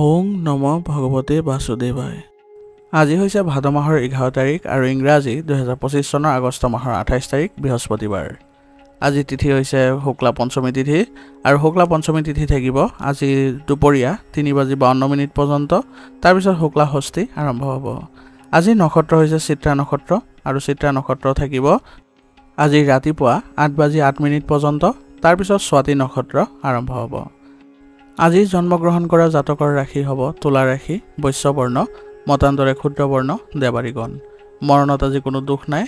ওং নম ভগৱতে বাসুদেৱায়। আজি হৈছে ভাদ মাহৰ 11 তাৰিখ আৰু ইংৰাজী 2025 চনৰ আগষ্ট মাহৰ 28 তাৰিখ বৃহস্পতিবাৰ। আজি তিথি হৈছে শুক্লা পঞ্চমী তিথি আৰু শুক্লা পঞ্চমী তিথি থাকিব আজি দুপৰীয়া 3:52 পৰ্যন্ত। তাৰপিছত শুক্লা ষষ্ঠী আৰম্ভ হ'ব। আজি নক্ষত্ৰ হৈছে চিত্ৰা নক্ষত্ৰ আৰু চিত্ৰা নক্ষত্ৰ থাকিব আজি ৰাতিপুৱা 8:08 পৰ্যন্ত। তাৰপিছত স্বাতি নক্ষত্ৰ আৰম্ভ হ'ব। আজি জন্মগ্ৰহণ কৰা জাতকৰ ৰাশি হ'ব তুলা ৰাশি, বৈশ্যবৰ্ণ, মতান্তৰে ক্ষুদ্ৰবৰ্ণ, দেৱাৰীগণ। মৰণত আজি কোনো দুখ নাই।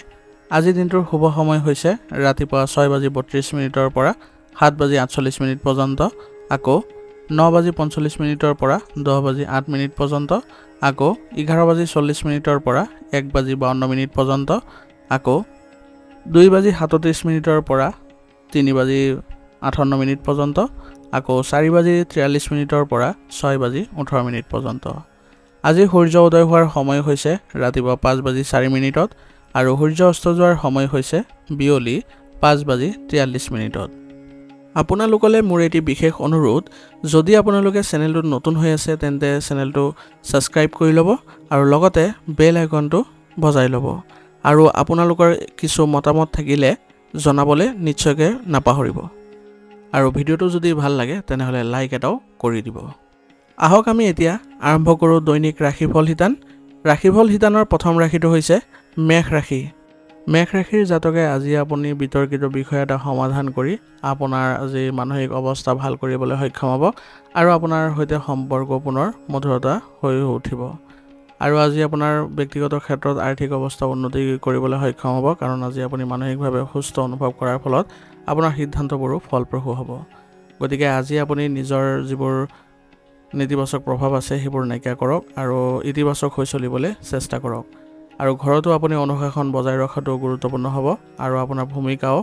আজি দিনটোৰ শুভ সময় হৈছে ৰাতিপুৱা 6:32 পৰা 7:48 পৰ্যন্ত, আকৌ 9:45 পৰা 10:08 পৰ্যন্ত, আকৌ 11:40 পৰা 1:52 পৰ্যন্ত, আকৌ 2:37 পৰা 3:58 পৰ্যন্ত, আকৌ 4:43 পৰা 6:18 পৰ্যন্ত। আজি সূৰ্য উদয় হোৱাৰ সময় হৈছে ৰাতিপুৱা 5:04 আৰু সূৰ্য অস্ত যোৱাৰ সময় হৈছে বিয়লি 5:43। আপোনালোকলৈ মোৰ এটি বিশেষ অনুৰোধ, যদি আপোনালোকে চেনেলটোত নতুন হৈ আছে তেন্তে চেনেলটো ছাবস্ক্ৰাইব কৰি ল'ব আৰু লগতে বেল আইকনটো বজাই ল'ব। আৰু আপোনালোকৰ কিছু মতামত থাকিলে জনাবলৈ নিশ্চয়কৈ নাপাহৰিব। আৰু ভিডিঅ'টো যদি ভাল লাগে তেনেহ'লে লাইক এটাও কৰি দিব। আহক আমি এতিয়া আৰম্ভ কৰোঁ দৈনিক ৰাশিফল শিতান। ৰাশিফল শিতানৰ প্ৰথম ৰাশিটো হৈছে মেষ ৰাশি। মেষ ৰাশিৰ জাতকে আজি আপুনি বিতৰ্কিত বিষয় এটা সমাধান কৰি আপোনাৰ আজি মানসিক অৱস্থা ভাল কৰিবলৈ সক্ষম হ'ব আৰু আপোনাৰ সৈতে সম্পৰ্ক পুনৰ মধুৰতা হৈ উঠিব। আৰু আজি আপোনাৰ ব্যক্তিগত ক্ষেত্ৰত আৰ্থিক অৱস্থা উন্নতি কৰিবলৈ সক্ষম হ'ব, কাৰণ আজি আপুনি মানসিকভাৱে সুস্থ অনুভৱ কৰাৰ ফলত আপোনাৰ সিদ্ধান্তবোৰো ফলপ্ৰসূ হ'ব। গতিকে আজি আপুনি নিজৰ যিবোৰ নেতিবাচক প্ৰভাৱ আছে সেইবোৰ নাইকিয়া কৰক আৰু ইতিবাচক হৈ চলিবলৈ চেষ্টা কৰক। আৰু ঘৰতো আপুনি অনুশাসন বজাই ৰখাটো গুৰুত্বপূৰ্ণ হ'ব আৰু আপোনাৰ ভূমিকাও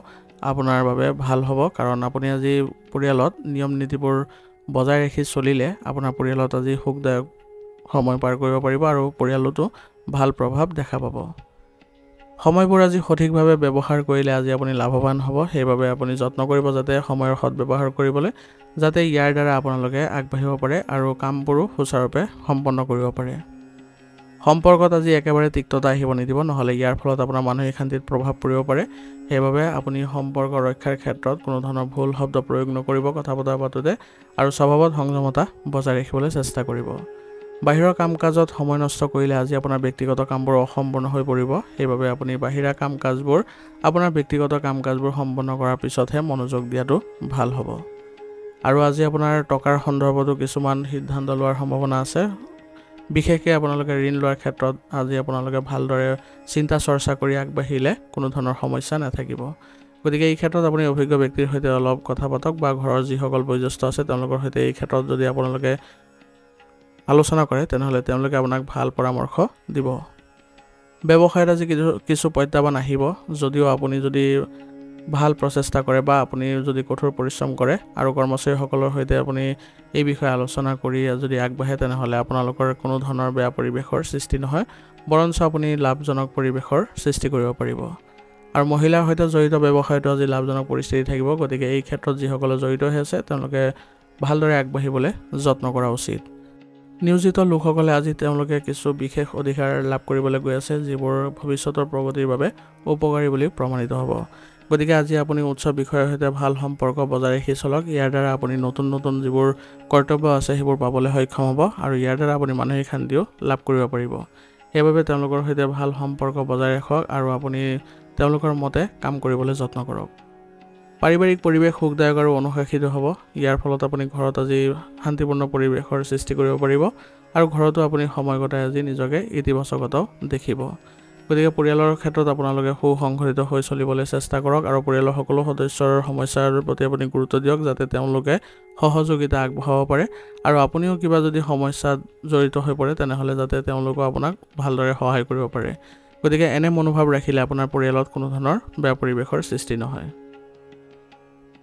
আপোনাৰ বাবে ভাল হ'ব, কাৰণ আপুনি আজি পৰিয়ালত নিয়ম নীতিবোৰ বজাই ৰাখি চলিলে আপোনাৰ পৰিয়ালত আজি সুখদায়ক সময় পাৰ কৰিব পাৰিব আৰু পৰিয়ালতো ভাল প্ৰভাৱ দেখা পাব। সময়বোৰ আজি সঠিকভাৱে ব্যৱহাৰ কৰিলে আজি আপুনি লাভৱান হ'ব। সেইবাবে আপুনি যত্ন কৰিব যাতে সময়ৰ সৎব্যৱহাৰ কৰিবলৈ, যাতে ইয়াৰ দ্বাৰা আপোনালোকে আগবাঢ়িব পাৰে আৰু কামবোৰো সুচাৰুৰূপে সম্পন্ন কৰিব পাৰে। সম্পৰ্কত আজি একেবাৰে তিক্ততা আহিব নিদিব, নহ'লে ইয়াৰ ফলত আপোনাৰ মানসিক শান্তিত প্ৰভাৱ পৰিব পাৰে। সেইবাবে আপুনি সম্পৰ্ক ৰক্ষাৰ ক্ষেত্ৰত কোনো ধৰণৰ ভুল শব্দ প্ৰয়োগ নকৰিব কথা বতৰা পাতোঁতে, আৰু স্বভাৱত সংযমতা বজাই ৰাখিবলৈ চেষ্টা কৰিব। বাহিৰৰ কাম কাজত সময় নষ্ট কৰিলে আজি আপোনাৰ ব্যক্তিগত কামবোৰ অসম্পূৰ্ণ হৈ পৰিব। সেইবাবে আপুনি বাহিৰা কাম কাজবোৰ আপোনাৰ ব্যক্তিগত কাম কাজবোৰ সম্পন্ন কৰাৰ পিছতহে মনোযোগ দিয়াটো ভাল হ'ব। আৰু আজি আপোনাৰ টকাৰ সন্দৰ্ভতো কিছুমান সিদ্ধান্ত লোৱাৰ সম্ভাৱনা আছে। বিশেষকৈ আপোনালোকে ঋণ লোৱাৰ ক্ষেত্ৰত আজি আপোনালোকে ভালদৰে চিন্তা চৰ্চা কৰি আগবাঢ়িলে কোনো ধৰণৰ সমস্যা নাথাকিব। গতিকে এই ক্ষেত্ৰত আপুনি অভিজ্ঞ ব্যক্তিৰ সৈতে অলপ কথা পাতক বা ঘৰৰ যিসকল বয়োজ্যেষ্ঠ আছে তেওঁলোকৰ সৈতে এই ক্ষেত্ৰত যদি আপোনালোকে আলোচনা কৰে তেনেহ'লে তেওঁলোকে আপোনাক ভাল পৰামৰ্শ দিব। ব্যৱসায়ত আজি কিছু প্ৰত্যাহ্বান আহিব, যদিও আপুনি যদি ভাল প্ৰচেষ্টা কৰে বা আপুনি যদি কঠোৰ পৰিশ্ৰম কৰে আৰু কৰ্মচাৰীসকলৰ সৈতে আপুনি এই বিষয়ে আলোচনা কৰি যদি আগবাঢ়ে তেনেহ'লে আপোনালোকৰ কোনো ধৰণৰ বেয়া পৰিৱেশৰ সৃষ্টি নহয়, বৰঞ্চ আপুনি লাভজনক পৰিৱেশৰ সৃষ্টি কৰিব পাৰিব। আৰু মহিলাৰ সৈতে জড়িত ব্যৱসায়তো আজি লাভজনক পৰিস্থিতি থাকিব। গতিকে এই ক্ষেত্ৰত যিসকলে জড়িত হৈ আছে তেওঁলোকে ভালদৰে আগবাঢ়িবলৈ যত্ন কৰা উচিত। নিয়োজিত লোকসকলে আজি তেওঁলোকে কিছু বিশেষ অধিকাৰ লাভ কৰিবলৈ গৈ আছে, যিবোৰ ভৱিষ্যতৰ প্ৰগতিৰ বাবে উপকাৰী বুলি প্ৰমাণিত হ'ব। গতিকে আজি আপুনি উচ্চ বিষয়ৰ সৈতে ভাল সম্পৰ্ক বজাই ৰাখি চলক। ইয়াৰ দ্বাৰা আপুনি নতুন নতুন যিবোৰ কৰ্তব্য আছে সেইবোৰ পাবলৈ সক্ষম হ'ব আৰু ইয়াৰ দ্বাৰা আপুনি মানসিক শান্তিও লাভ কৰিব পাৰিব। সেইবাবে তেওঁলোকৰ সৈতে ভাল সম্পৰ্ক বজাই ৰাখক আৰু আপুনি তেওঁলোকৰ মতে কাম কৰিবলৈ যত্ন কৰক। পাৰিবাৰিক পৰিৱেশ সুখদায়ক আৰু অনুশাসিত হ'ব। ইয়াৰ ফলত আপুনি ঘৰত আজি শান্তিপূৰ্ণ পৰিৱেশৰ সৃষ্টি কৰিব পাৰিব আৰু ঘৰতো আপুনি সময় কটাই আজি নিজকে ইতিবাচকতাও দেখিব। গতিকে পৰিয়ালৰ ক্ষেত্ৰত আপোনালোকে সুসংগঠিত হৈ চলিবলৈ চেষ্টা কৰক আৰু পৰিয়ালৰ সকলো সদস্যৰ সমস্যাৰ প্ৰতি আপুনি গুৰুত্ব দিয়ক, যাতে তেওঁলোকে সহযোগিতা আগবঢ়াব পাৰে আৰু আপুনিও কিবা যদি সমস্যাত জড়িত হৈ পৰে তেনেহ'লে যাতে তেওঁলোকেও আপোনাক ভালদৰে সহায় কৰিব পাৰে। গতিকে এনে মনোভাৱ ৰাখিলে আপোনাৰ পৰিয়ালত কোনো ধৰণৰ বেয়া পৰিৱেশৰ সৃষ্টি নহয়।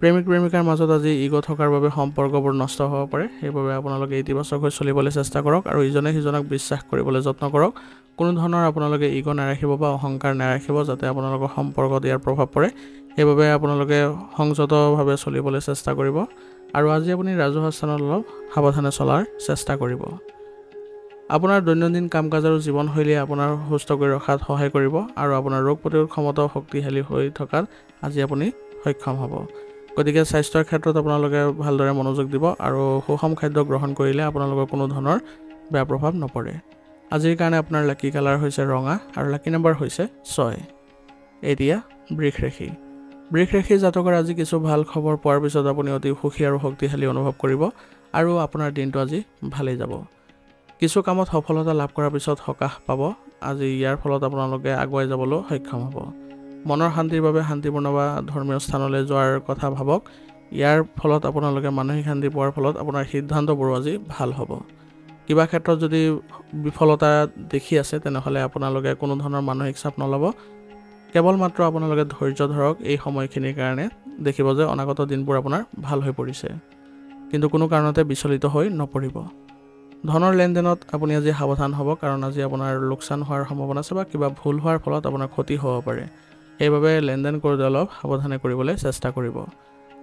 প্ৰেমিক প্ৰেমিকাৰ মাজত আজি ইগ' থকাৰ বাবে সম্পৰ্কবোৰ নষ্ট হ'ব পাৰে। সেইবাবে আপোনালোকে ইতিবাচক হৈ চলিবলৈ চেষ্টা কৰক আৰু ইজনে সিজনক বিশ্বাস কৰিবলৈ যত্ন কৰক। কোনো ধৰণৰ আপোনালোকে ইগ' নাৰাখিব বা অহংকাৰ নাৰাখিব, যাতে আপোনালোকৰ সম্পৰ্কত ইয়াৰ প্ৰভাৱ পৰে। সেইবাবে আপোনালোকে সংযতভাৱে চলিবলৈ চেষ্টা কৰিব আৰু আজি আপুনি ৰাজহুৱা স্থানত অলপ সাৱধানে চলাৰ চেষ্টা কৰিব। আপোনাৰ দৈনন্দিন কাম-কাজ আৰু জীৱনশৈলীয়ে আপোনাৰ সুস্থ কৰি ৰখাত সহায় কৰিব আৰু আপোনাৰ ৰোগ প্ৰতিৰোধ ক্ষমতাও শক্তিশালী হৈ থকাত আজি আপুনি সক্ষম হ'ব। গতিকে স্বাস্থ্যৰ ক্ষেত্ৰত আপোনালোকে ভালদৰে মনোযোগ দিব আৰু সুষম খাদ্য গ্ৰহণ কৰিলে আপোনালোকৰ কোনো ধৰণৰ বেয়া প্ৰভাৱ নপৰে। আজিৰ কাৰণে আপোনাৰ লাকি কালাৰ হৈছে ৰঙা আৰু লাকি নম্বৰ হৈছে 6। এতিয়া বৃষ ৰাশি। বৃষ ৰাশিৰ জাতকৰ আজি কিছু ভাল খবৰ পোৱাৰ পিছত আপুনি অতি সুখী আৰু শক্তিশালী অনুভৱ কৰিব আৰু আপোনাৰ দিনটো আজি ভালেই যাব। কিছু কামত সফলতা লাভ কৰাৰ পিছত সকাহ পাব। আজি ইয়াৰ ফলত আপোনালোকে আগুৱাই যাবলৈ সক্ষম হ'ব। মনৰ শান্তিৰ বাবে শান্তিপূৰ্ণ বা ধৰ্মীয় স্থানলৈ যোৱাৰ কথা ভাবক। ইয়াৰ ফলত আপোনালোকে মানসিক শান্তি পোৱাৰ ফলত আপোনাৰ সিদ্ধান্তবোৰো আজি ভাল হ'ব। কিবা ক্ষেত্ৰত যদি বিফলতা দেখি আছে তেনেহ'লে আপোনালোকে কোনো ধৰণৰ মানসিক চাপ নল'ব। কেৱল মাত্ৰ আপোনালোকে ধৈৰ্য ধৰক। এই সময়খিনিৰ কাৰণে দেখিব যে অনাগত দিনবোৰ আপোনাৰ ভাল হৈ পৰিছে, কিন্তু কোনো কাৰণতে বিচলিত হৈ নপৰিব। ধনৰ লেনদেনত আপুনি আজি সাৱধান হ'ব, কাৰণ আজি আপোনাৰ লোকচান হোৱাৰ সম্ভাৱনা আছে বা কিবা ভুল হোৱাৰ ফলত আপোনাৰ ক্ষতি হ'ব পাৰে। সেইবাবে লেনদেন কৰোঁতে অলপ সাৱধানে কৰিবলৈ চেষ্টা কৰিব।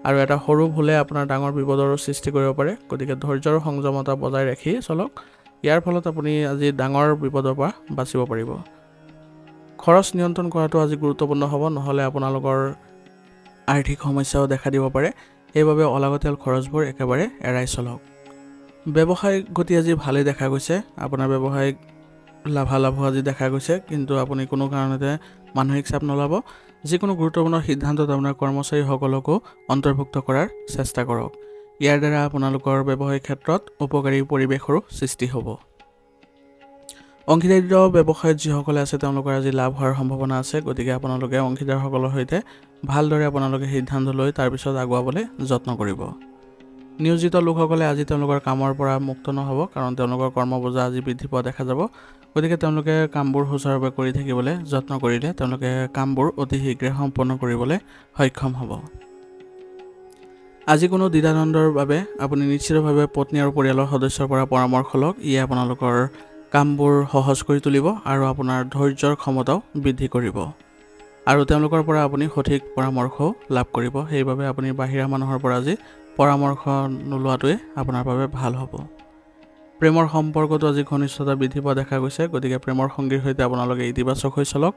আৰু এটা সৰু ভুলে আপোনাৰ ডাঙৰ বিপদৰো সৃষ্টি কৰিব পাৰে। গতিকে ধৈৰ্য আৰু সংযমতা বজাই ৰাখি চলক। ইয়াৰ ফলত আপুনি আজি ডাঙৰ বিপদৰ পৰা বাচিব পাৰিব। খৰচ নিয়ন্ত্ৰণ কৰাটো আজি গুৰুত্বপূৰ্ণ হ'ব, নহ'লে আপোনালোকৰ আৰ্থিক সমস্যাও দেখা দিব পাৰে। সেইবাবে অলাগতিয়াল খৰচবোৰ একেবাৰে এৰাই চলক। ব্যৱসায়িক গতি আজি ভালেই দেখা গৈছে। আপোনাৰ ব্যৱসায়িক লাভালাভ আজি দেখা গৈছে, কিন্তু আপুনি কোনো কাৰণতে মানসিক চাপ নল'ব। যিকোনো গুৰুত্বপূৰ্ণ সিদ্ধান্তত আপোনাৰ কৰ্মচাৰীসকলকো অন্তৰ্ভুক্ত কৰাৰ চেষ্টা কৰক। ইয়াৰ দ্বাৰা আপোনালোকৰ ব্যৱসায়িক ক্ষেত্ৰত উপকাৰী পৰিৱেশৰো সৃষ্টি হ'ব। অংশীদাৰিত্ব ব্যৱসায়ত যিসকলে আছে তেওঁলোকৰ আজি লাভ হোৱাৰ সম্ভাৱনা আছে। গতিকে আপোনালোকে অংশীদাৰসকলৰ সৈতে ভালদৰে আপোনালোকে সিদ্ধান্ত লৈ তাৰপিছত আগুৱাবলৈ যত্ন কৰিব। নিয়োজিত লোকসকলে আজি তেওঁলোকৰ কামৰ পৰা মুক্ত নহ'ব, কাৰণ তেওঁলোকৰ কৰ্মবোজা আজি বৃদ্ধি পোৱা দেখা যাব। গতিকে তেওঁলোকে কামবোৰ সুচাৰুৰূপে কৰি থাকিবলৈ যত্ন কৰিলে তেওঁলোকে কামবোৰ অতি শীঘ্ৰে সম্পন্ন কৰিবলৈ সক্ষম হ'ব। আজি কোনো দ্বিধাদ্বন্দ্বৰ বাবে আপুনি নিশ্চিতভাৱে পত্নী আৰু পৰিয়ালৰ সদস্যৰ পৰা পৰামৰ্শ লওক। ইয়ে আপোনালোকৰ কামবোৰ সহজ কৰি তুলিব আৰু আপোনাৰ ধৈৰ্যৰ ক্ষমতাও বৃদ্ধি কৰিব আৰু তেওঁলোকৰ পৰা আপুনি সঠিক পৰামৰ্শও লাভ কৰিব। সেইবাবে আপুনি বাহিৰা মানুহৰ পৰা আজি পৰামৰ্শ নোলোৱাটোৱে আপোনাৰ বাবে ভাল হ'ব। প্ৰেমৰ সম্পৰ্কটো আজি ঘনিষ্ঠতা বৃদ্ধি পোৱা দেখা গৈছে। গতিকে প্ৰেমৰ সংগীৰ সৈতে আপোনালোকে ইতিবাচক হৈ চলক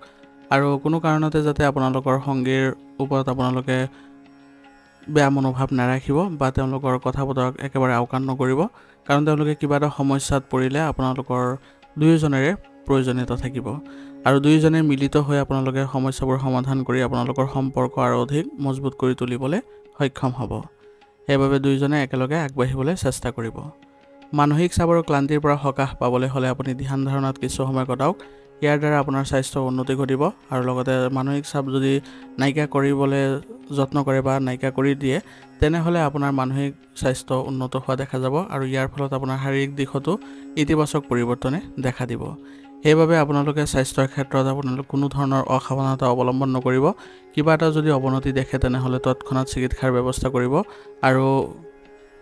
আৰু কোনো কাৰণতে যাতে আপোনালোকৰ সংগীৰ ওপৰত আপোনালোকে বেয়া মনোভাৱ নাৰাখিব বা তেওঁলোকৰ কথা বতৰাক একেবাৰে আওকাণ নকৰিব, কাৰণ তেওঁলোকে কিবা এটা সমস্যাত পৰিলে আপোনালোকৰ দুয়োজনেৰে প্ৰয়োজনীয়তা থাকিব আৰু দুয়োজনে মিলিত হৈ আপোনালোকে সমস্যাবোৰ সমাধান কৰি আপোনালোকৰ সম্পৰ্ক আৰু অধিক মজবুত কৰি তুলিবলৈ সক্ষম হ'ব। সেইবাবে দুয়োজনে একেলগে আগবাঢ়িবলৈ চেষ্টা কৰিব। মানসিক চাপ আৰু ক্লান্তিৰ পৰা সকাহ পাবলৈ হ'লে আপুনি ধ্যান ধাৰণাত কিছু সময় কটাওক। ইয়াৰ দ্বাৰা আপোনাৰ স্বাস্থ্যৰ উন্নতি ঘটিব আৰু লগতে মানসিক চাপ যদি নাইকিয়া কৰিবলৈ যত্ন কৰে বা নাইকিয়া কৰি দিয়ে তেনেহ'লে আপোনাৰ মানসিক স্বাস্থ্য উন্নত হোৱা দেখা যাব আৰু ইয়াৰ ফলত আপোনাৰ শাৰীৰিক দিশতো ইতিবাচক পৰিৱৰ্তনে দেখা দিব। সেইবাবে আপোনালোকে স্বাস্থ্যৰ ক্ষেত্ৰত আপোনালোকে কোনো ধৰণৰ অসাৱধানতা অৱলম্বন নকৰিব। কিবা এটা যদি অৱনতি দেখে তেনেহ'লে তৎক্ষণাত চিকিৎসাৰ ব্যৱস্থা কৰিব আৰু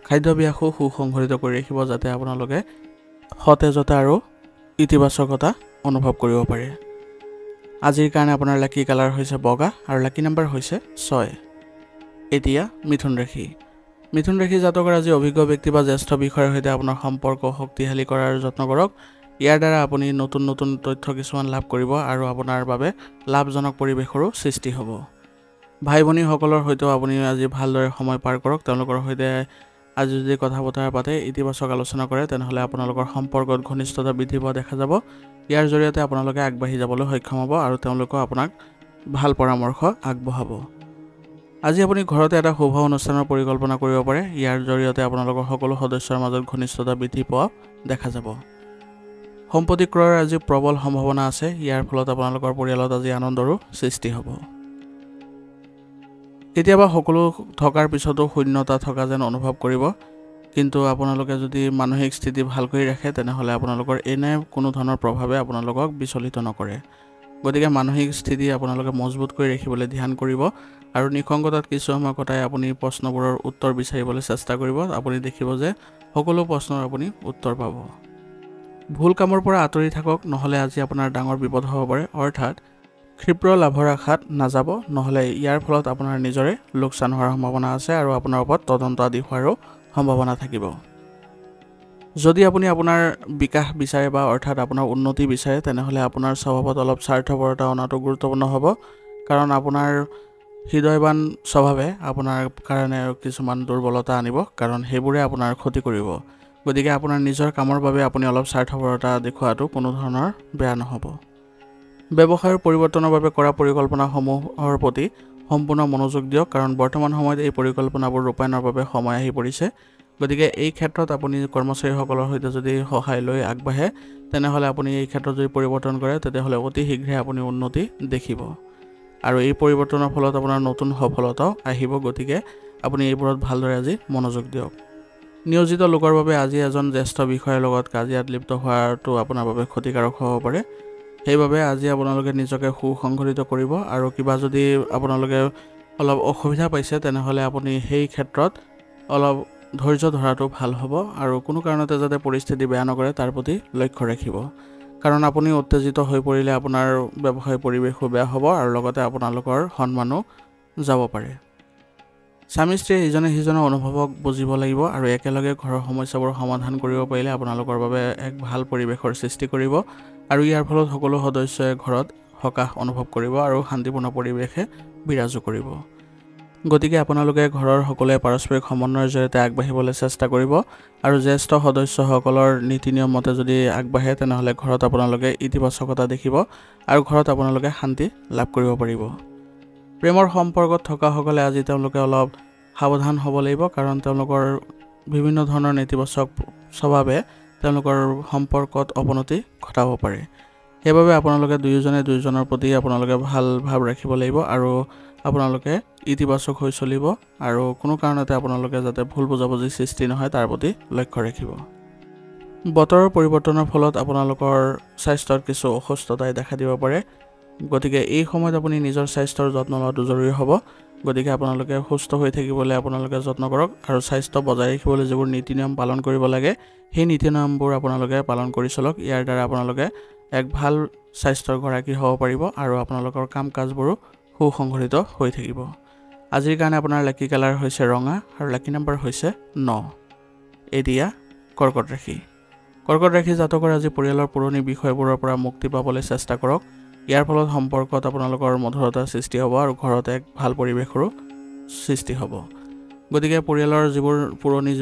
খাদ্যাভ্যাসো সুসংগঠিত কৰি ৰাখিব, যাতে আপোনালোকে সতেজতা আৰু ইতিবাচকতা অনুভৱ কৰিব পাৰে। আজিৰ কাৰণে আপোনাৰ লাকি কালাৰ হৈছে বগা আৰু লাকি নম্বৰ হৈছে 6। এতিয়া মিথুন ৰাশি। মিথুন ৰাশি জাতকৰ আজি অভিজ্ঞ ব্যক্তি বা জ্যেষ্ঠ বিষয়াৰ সৈতে আপোনাৰ সম্পৰ্ক শক্তিশালী কৰাৰ যত্ন কৰক। ইয়াৰ দ্বাৰা আপুনি নতুন নতুন তথ্য কিছুমান লাভ কৰিব আৰু আপোনাৰ বাবে লাভজনক পৰিৱেশৰো সৃষ্টি হ'ব। ভাই ভনীসকলৰ সৈতেও আপুনি আজি ভালদৰে সময় পাৰ কৰক। তেওঁলোকৰ সৈতে আজি যদি কথা বতৰা পাতে, ইতিবাচক আলোচনা কৰে, তেনেহ'লে আপোনালোকৰ সম্পৰ্কত ঘনিষ্ঠতা বৃদ্ধি পোৱা দেখা যাব। ইয়াৰ জৰিয়তে আপোনালোকে আগবাঢ়ি যাবলৈ সক্ষম হ'ব আৰু তেওঁলোকেও আপোনাক ভাল পৰামৰ্শ আগবঢ়াব। আজি আপুনি ঘৰতে এটা শুভ অনুষ্ঠানৰ পৰিকল্পনা কৰিব পাৰে। ইয়াৰ জৰিয়তে আপোনালোকৰ সকলো সদস্যৰ মাজত ঘনিষ্ঠতা বৃদ্ধি পোৱা দেখা যাব। সম্পত্তি ক্ৰয়ৰ আজি প্ৰবল সম্ভাৱনা আছে। ইয়াৰ ফলত আপোনালোকৰ পৰিয়ালত আজি আনন্দৰো সৃষ্টি হ'ব। কেতিয়াবা সকলো থকাৰ পিছতো শূন্যতা থকা যেন অনুভৱ কৰিব, কিন্তু আপোনালোকে যদি মানসিক স্থিতি ভাল কৰি ৰাখে তেনেহ'লে আপোনালোকৰ এনে কোনো ধৰণৰ প্ৰভাৱে আপোনালোকক বিচলিত নকৰে। গতিকে মানসিক স্থিতি আপোনালোকে মজবুত কৰি ৰাখিবলৈ ধ্যান কৰিব আৰু নিসংগতাত কিছু সময় কটাই আপুনি প্ৰশ্নবোৰৰ উত্তৰ বিচাৰিবলৈ চেষ্টা কৰিব। আপুনি দেখিব যে সকলো প্ৰশ্নৰ আপুনি উত্তৰ পাব। ভুল কামৰ পৰা আঁতৰি থাকক, নহ'লে আজি আপোনাৰ ডাঙৰ বিপদ হ'ব পাৰে। অৰ্থাৎ ক্ষিপ্ৰ লাভৰ আশাত নাযাব, নহ'লে ইয়াৰ ফলত আপোনাৰ নিজৰে লোকচান হোৱাৰ সম্ভাৱনা আছে আৰু আপোনাৰ ওপৰত তদন্ত আদি হোৱাৰো সম্ভাৱনা থাকিব। যদি আপুনি আপোনাৰ বিকাশ বিচাৰে বা অৰ্থাৎ আপোনাৰ উন্নতি বিচাৰে, তেনেহ'লে আপোনাৰ স্বভাৱত অলপ স্বাৰ্থপৰতা অনাটো গুৰুত্বপূৰ্ণ হ'ব, কাৰণ আপোনাৰ হৃদয়বান স্বভাৱে আপোনাৰ কাৰণে কিছুমান দুৰ্বলতা আনিব, কাৰণ সেইবোৰে আপোনাৰ ক্ষতি কৰিব। গতিকে আপোনাৰ নিজৰ কামৰ বাবে আপুনি অলপ স্বাৰ্থপৰতা দেখুৱাটো কোনো ধৰণৰ বেয়া নহ'ব। ব্যৱসায়ৰ পৰিৱৰ্তনৰ বাবে কৰা পৰিকল্পনাসমূহৰ প্ৰতি সম্পূৰ্ণ মনোযোগ দিয়ক, কাৰণ বৰ্তমান সময়ত এই পৰিকল্পনাবোৰ ৰূপায়ণৰ বাবে সময় আহি পৰিছে। গতিকে এই ক্ষেত্ৰত আপুনি কৰ্মচাৰীসকলৰ সৈতে যদি সহায় লৈ আগবাঢ়ে, তেনেহ'লে আপুনি এই ক্ষেত্ৰত যদি পৰিৱৰ্তন কৰে, তেতিয়াহ'লে অতি শীঘ্ৰে আপুনি উন্নতি দেখিব আৰু এই পৰিৱৰ্তনৰ ফলত আপোনাৰ নতুন সফলতাও আহিব। গতিকে আপুনি এইবোৰত ভালদৰে আজি মনোযোগ দিয়ক। নিয়োজিত লোকৰ বাবে আজি এজন জ্যেষ্ঠ বিষয়াৰ লগত কাজিয়াত লিপ্ত হোৱাটো আপোনাৰ বাবে ক্ষতিকাৰক হ'ব পাৰে। সেইবাবে আজি আপোনালোকে নিজকে সুসংগঠিত কৰিব আৰু কিবা যদি আপোনালোকে অলপ অসুবিধা পাইছে, তেনেহ'লে আপুনি সেই ক্ষেত্ৰত অলপ ধৈৰ্য ধৰাটো ভাল হ'ব আৰু কোনো কাৰণতে যাতে পৰিস্থিতি বেয়া নকৰে তাৰ প্ৰতি লক্ষ্য ৰাখিব, কাৰণ আপুনি উত্তেজিত হৈ পৰিলে আপোনাৰ ব্যৱসায় পৰিৱেশো বেয়া হ'ব আৰু লগতে আপোনালোকৰ সন্মানো যাব পাৰে। স্বামী স্ত্ৰীয়ে ইজনে সিজনৰ অনুভৱক বুজিব লাগিব আৰু একেলগে ঘৰৰ সমস্যাবোৰ সমাধান কৰিব পাৰিলে আপোনালোকৰ বাবে এক ভাল পৰিৱেশৰ সৃষ্টি কৰিব আৰু ইয়াৰ ফলত সকলো সদস্যই ঘৰত সকাহ অনুভৱ কৰিব আৰু শান্তিপূৰ্ণ পৰিৱেশে বিৰাজো কৰিব। গতিকে আপোনালোকে ঘৰৰ সকলোৱে পাৰস্পৰিক সমন্বয়ৰ জৰিয়তে আগবাঢ়িবলৈ চেষ্টা কৰিব আৰু জ্যেষ্ঠ সদস্যসকলৰ নীতি নিয়ম মতে যদি আগবাঢ়ে, তেনেহ'লে ঘৰত আপোনালোকে ইতিবাচকতা দেখিব আৰু ঘৰত আপোনালোকে শান্তি লাভ কৰিব পাৰিব। প্ৰেমৰ সম্পৰ্কত থকাসকলে আজি তেওঁলোকে অলপ সাৱধান হ'ব লাগিব, কাৰণ তেওঁলোকৰ বিভিন্ন ধৰণৰ নেতিবাচক স্বভাৱে তেওঁলোকৰ সম্পৰ্কত অৱনতি ঘটাব পাৰে। সেইবাবে আপোনালোকে দুয়োজনে দুয়োজনৰ প্ৰতি আপোনালোকে ভাল ভাৱ ৰাখিব লাগিব আৰু আপোনালোকে ইতিবাচক হৈ চলিব আৰু কোনো কাৰণতে আপোনালোকে যাতে ভুল বুজাবুজি সৃষ্টি নহয় তাৰ প্ৰতি লক্ষ্য ৰাখিব। বতৰৰ পৰিৱৰ্তনৰ ফলত আপোনালোকৰ স্বাস্থ্যত কিছু অসুস্থতাই দেখা দিব পাৰে। গতিকে এই সময়ত আপুনি নিজৰ স্বাস্থ্যৰ যত্ন লোৱাটো জৰুৰী হ'ব। গতিকে আপোনালোকে সুস্থ হৈ থাকিবলৈ আপোনালোকে যত্ন কৰক আৰু স্বাস্থ্য বজাই ৰাখিবলৈ যিবোৰ নীতি নিয়ম পালন কৰিব লাগে, সেই নীতি নিয়মবোৰ আপোনালোকে পালন কৰি চলক। ইয়াৰ দ্বাৰা আপোনালোকে এক ভাল স্বাস্থ্যৰ গৰাকী হ'ব পাৰিব আৰু আপোনালোকৰ কাম কাজবোৰো সুসংগঠিত হৈ থাকিব। আজিৰ কাৰণে আপোনাৰ লাকি কালাৰ হৈছে ৰঙা আৰু লাকি নম্বৰ হৈছে 9। এতিয়া কৰ্কট ৰাশি। কৰ্কট ৰাশি জাতকৰ আজি পৰিয়ালৰ পুৰণি বিষয়বোৰৰ পৰা মুক্তি পাবলৈ চেষ্টা কৰক। ইয়াৰ ফলত সম্পৰ্কত আপোনালোকৰ মধুৰতাৰ সৃষ্টি হ'ব আৰু ঘৰত এক ভাল পৰিৱেশৰো সৃষ্টি হ'ব। গতিকে পৰিয়ালৰ যিবোৰ পুৰণি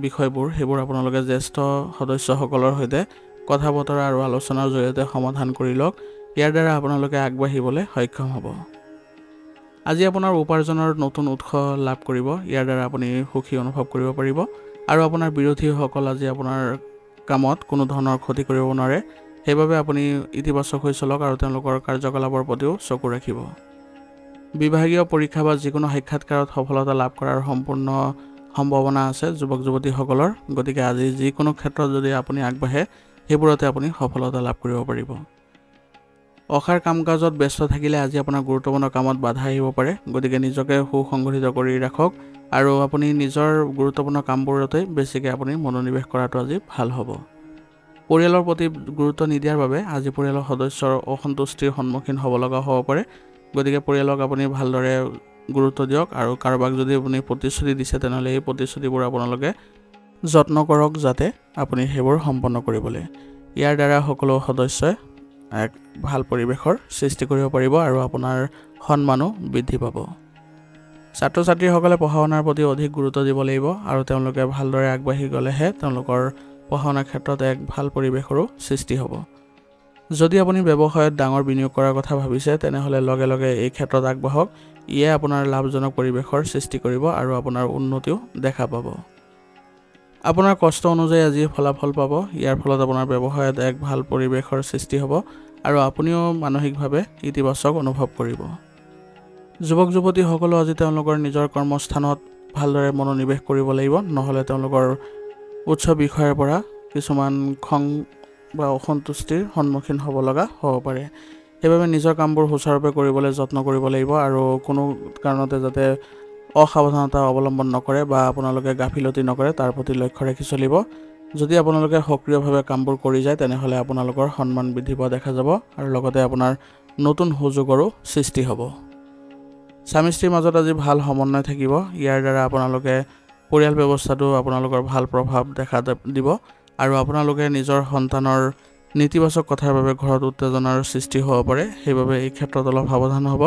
বিষয়বোৰ সেইবোৰ আপোনালোকে জ্যেষ্ঠ সদস্যসকলৰ সৈতে কথা বতৰা আৰু আলোচনাৰ জৰিয়তে সমাধান কৰি লওক। ইয়াৰ দ্বাৰা আপোনালোকে আগবাঢ়িবলৈ সক্ষম হ'ব। আজি আপোনাৰ উপাৰ্জনৰ নতুন উৎস লাভ কৰিব। ইয়াৰ দ্বাৰা আপুনি সুখী অনুভৱ কৰিব পাৰিব আৰু আপোনাৰ বিৰোধীসকল আজি আপোনাৰ কামত কোনো ধৰণৰ ক্ষতি কৰিব নোৱাৰে। সেইবাবে আপুনি ইতিবাচক হৈ চলক আৰু তেওঁলোকৰ কাৰ্যকলাপৰ প্ৰতিও চকু ৰাখিব। বিভাগীয় পৰীক্ষা বা যিকোনো সাক্ষাৎকাৰত সফলতা লাভ কৰাৰ সম্পূৰ্ণ সম্ভাৱনা আছে যুৱক যুৱতীসকলৰ। গতিকে আজি যিকোনো ক্ষেত্ৰত যদি আপুনি আগবাঢ়ে, সেইবোৰতে আপুনি সফলতা লাভ কৰিব পাৰিব। অসাৰ কাম কাজত ব্যস্ত থাকিলে আজি আপোনাৰ গুৰুত্বপূৰ্ণ কামত বাধা আহিব পাৰে। গতিকে নিজকে সুসংগঠিত কৰি ৰাখক আৰু আপুনি নিজৰ গুৰুত্বপূৰ্ণ কামবোৰতে বেছিকৈ আপুনি মনোনিৱেশ কৰাটো আজি ভাল হ'ব। পৰিয়ালৰ প্ৰতি গুৰুত্ব নিদিয়াৰ বাবে আজি পৰিয়ালৰ সদস্যৰ অসন্তুষ্টিৰ সন্মুখীন হ'ব লগা হ'ব পাৰে। গতিকে পৰিয়ালক আপুনি ভালদৰে গুৰুত্ব দিয়ক আৰু কাৰোবাক যদি আপুনি প্ৰতিশ্ৰুতি দিছে, তেনেহ'লে এই প্ৰতিশ্ৰুতিবোৰ আপোনালোকে যত্ন কৰক যাতে আপুনি সেইবোৰ সম্পন্ন কৰিবলৈ। ইয়াৰ দ্বাৰা সকলো সদস্যই এক ভাল পৰিৱেশৰ সৃষ্টি কৰিব পাৰিব আৰু আপোনাৰ সন্মানো বৃদ্ধি পাব। ছাত্ৰ ছাত্ৰীসকলে পঢ়া শুনাৰ প্ৰতি অধিক গুৰুত্ব দিব লাগিব আৰু তেওঁলোকে ভালদৰে আগবাঢ়ি গ'লেহে তেওঁলোকৰ পঢ়া শুনাৰ ক্ষেত্ৰত এক ভাল পৰিৱেশৰো সৃষ্টি হ'ব। যদি আপুনি ব্যৱসায়ত ডাঙৰ বিনিয়োগ কৰাৰ কথা ভাবিছে, তেনেহ'লে লগে লগে এই ক্ষেত্ৰত আগবাঢ়ক। ইয়ে আপোনাৰ লাভজনক পৰিৱেশৰ সৃষ্টি কৰিব আৰু আপোনাৰ উন্নতিও দেখা পাব। আপোনাৰ কষ্ট অনুযায়ী আজি ফলাফল পাব। ইয়াৰ ফলত আপোনাৰ ব্যৱসায়ত এক ভাল পৰিৱেশৰ সৃষ্টি হ'ব আৰু আপুনিও মানসিকভাৱে ইতিবাচক অনুভৱ কৰিব। যুৱক যুৱতীসকলেও আজি তেওঁলোকৰ নিজৰ কৰ্মস্থানত ভালদৰে মনোনিৱেশ কৰিব লাগিব, নহ'লে তেওঁলোকৰ উচ্চ বিষয়ৰ পৰা কিছুমান খং বা অসন্তুষ্টিৰ সন্মুখীন হ'ব লগা হ'ব পাৰে। সেইবাবে নিজৰ কামবোৰ সুচাৰুৰূপে কৰিবলৈ যত্ন কৰিব লাগিব আৰু কোনো কাৰণতে যাতে অসাৱধানতা অৱলম্বন নকৰে বা আপোনালোকে গাফিলতি নকৰে তাৰ প্ৰতি লক্ষ্য ৰাখি চলিব। যদি আপোনালোকে সক্ৰিয়ভাৱে কামবোৰ কৰি যায়, তেনেহ'লে আপোনালোকৰ সন্মান বৃদ্ধি পোৱা দেখা যাব আৰু লগতে আপোনাৰ নতুন সুযোগৰো সৃষ্টি হ'ব। স্বামী স্ত্ৰীৰ মাজত আজি ভাল সমন্বয় থাকিব। ইয়াৰ দ্বাৰা আপোনালোকে পৰিয়াল ব্যৱস্থাটো আপোনালোকৰ ভাল প্ৰভাৱ দেখা দিব আৰু আপোনালোকে নিজৰ সন্তানৰ নেতিবাচক কথাৰ বাবে ঘৰত উত্তেজনাৰ সৃষ্টি হ'ব পাৰে। সেইবাবে এই ক্ষেত্ৰত অলপ সাৱধান হ'ব।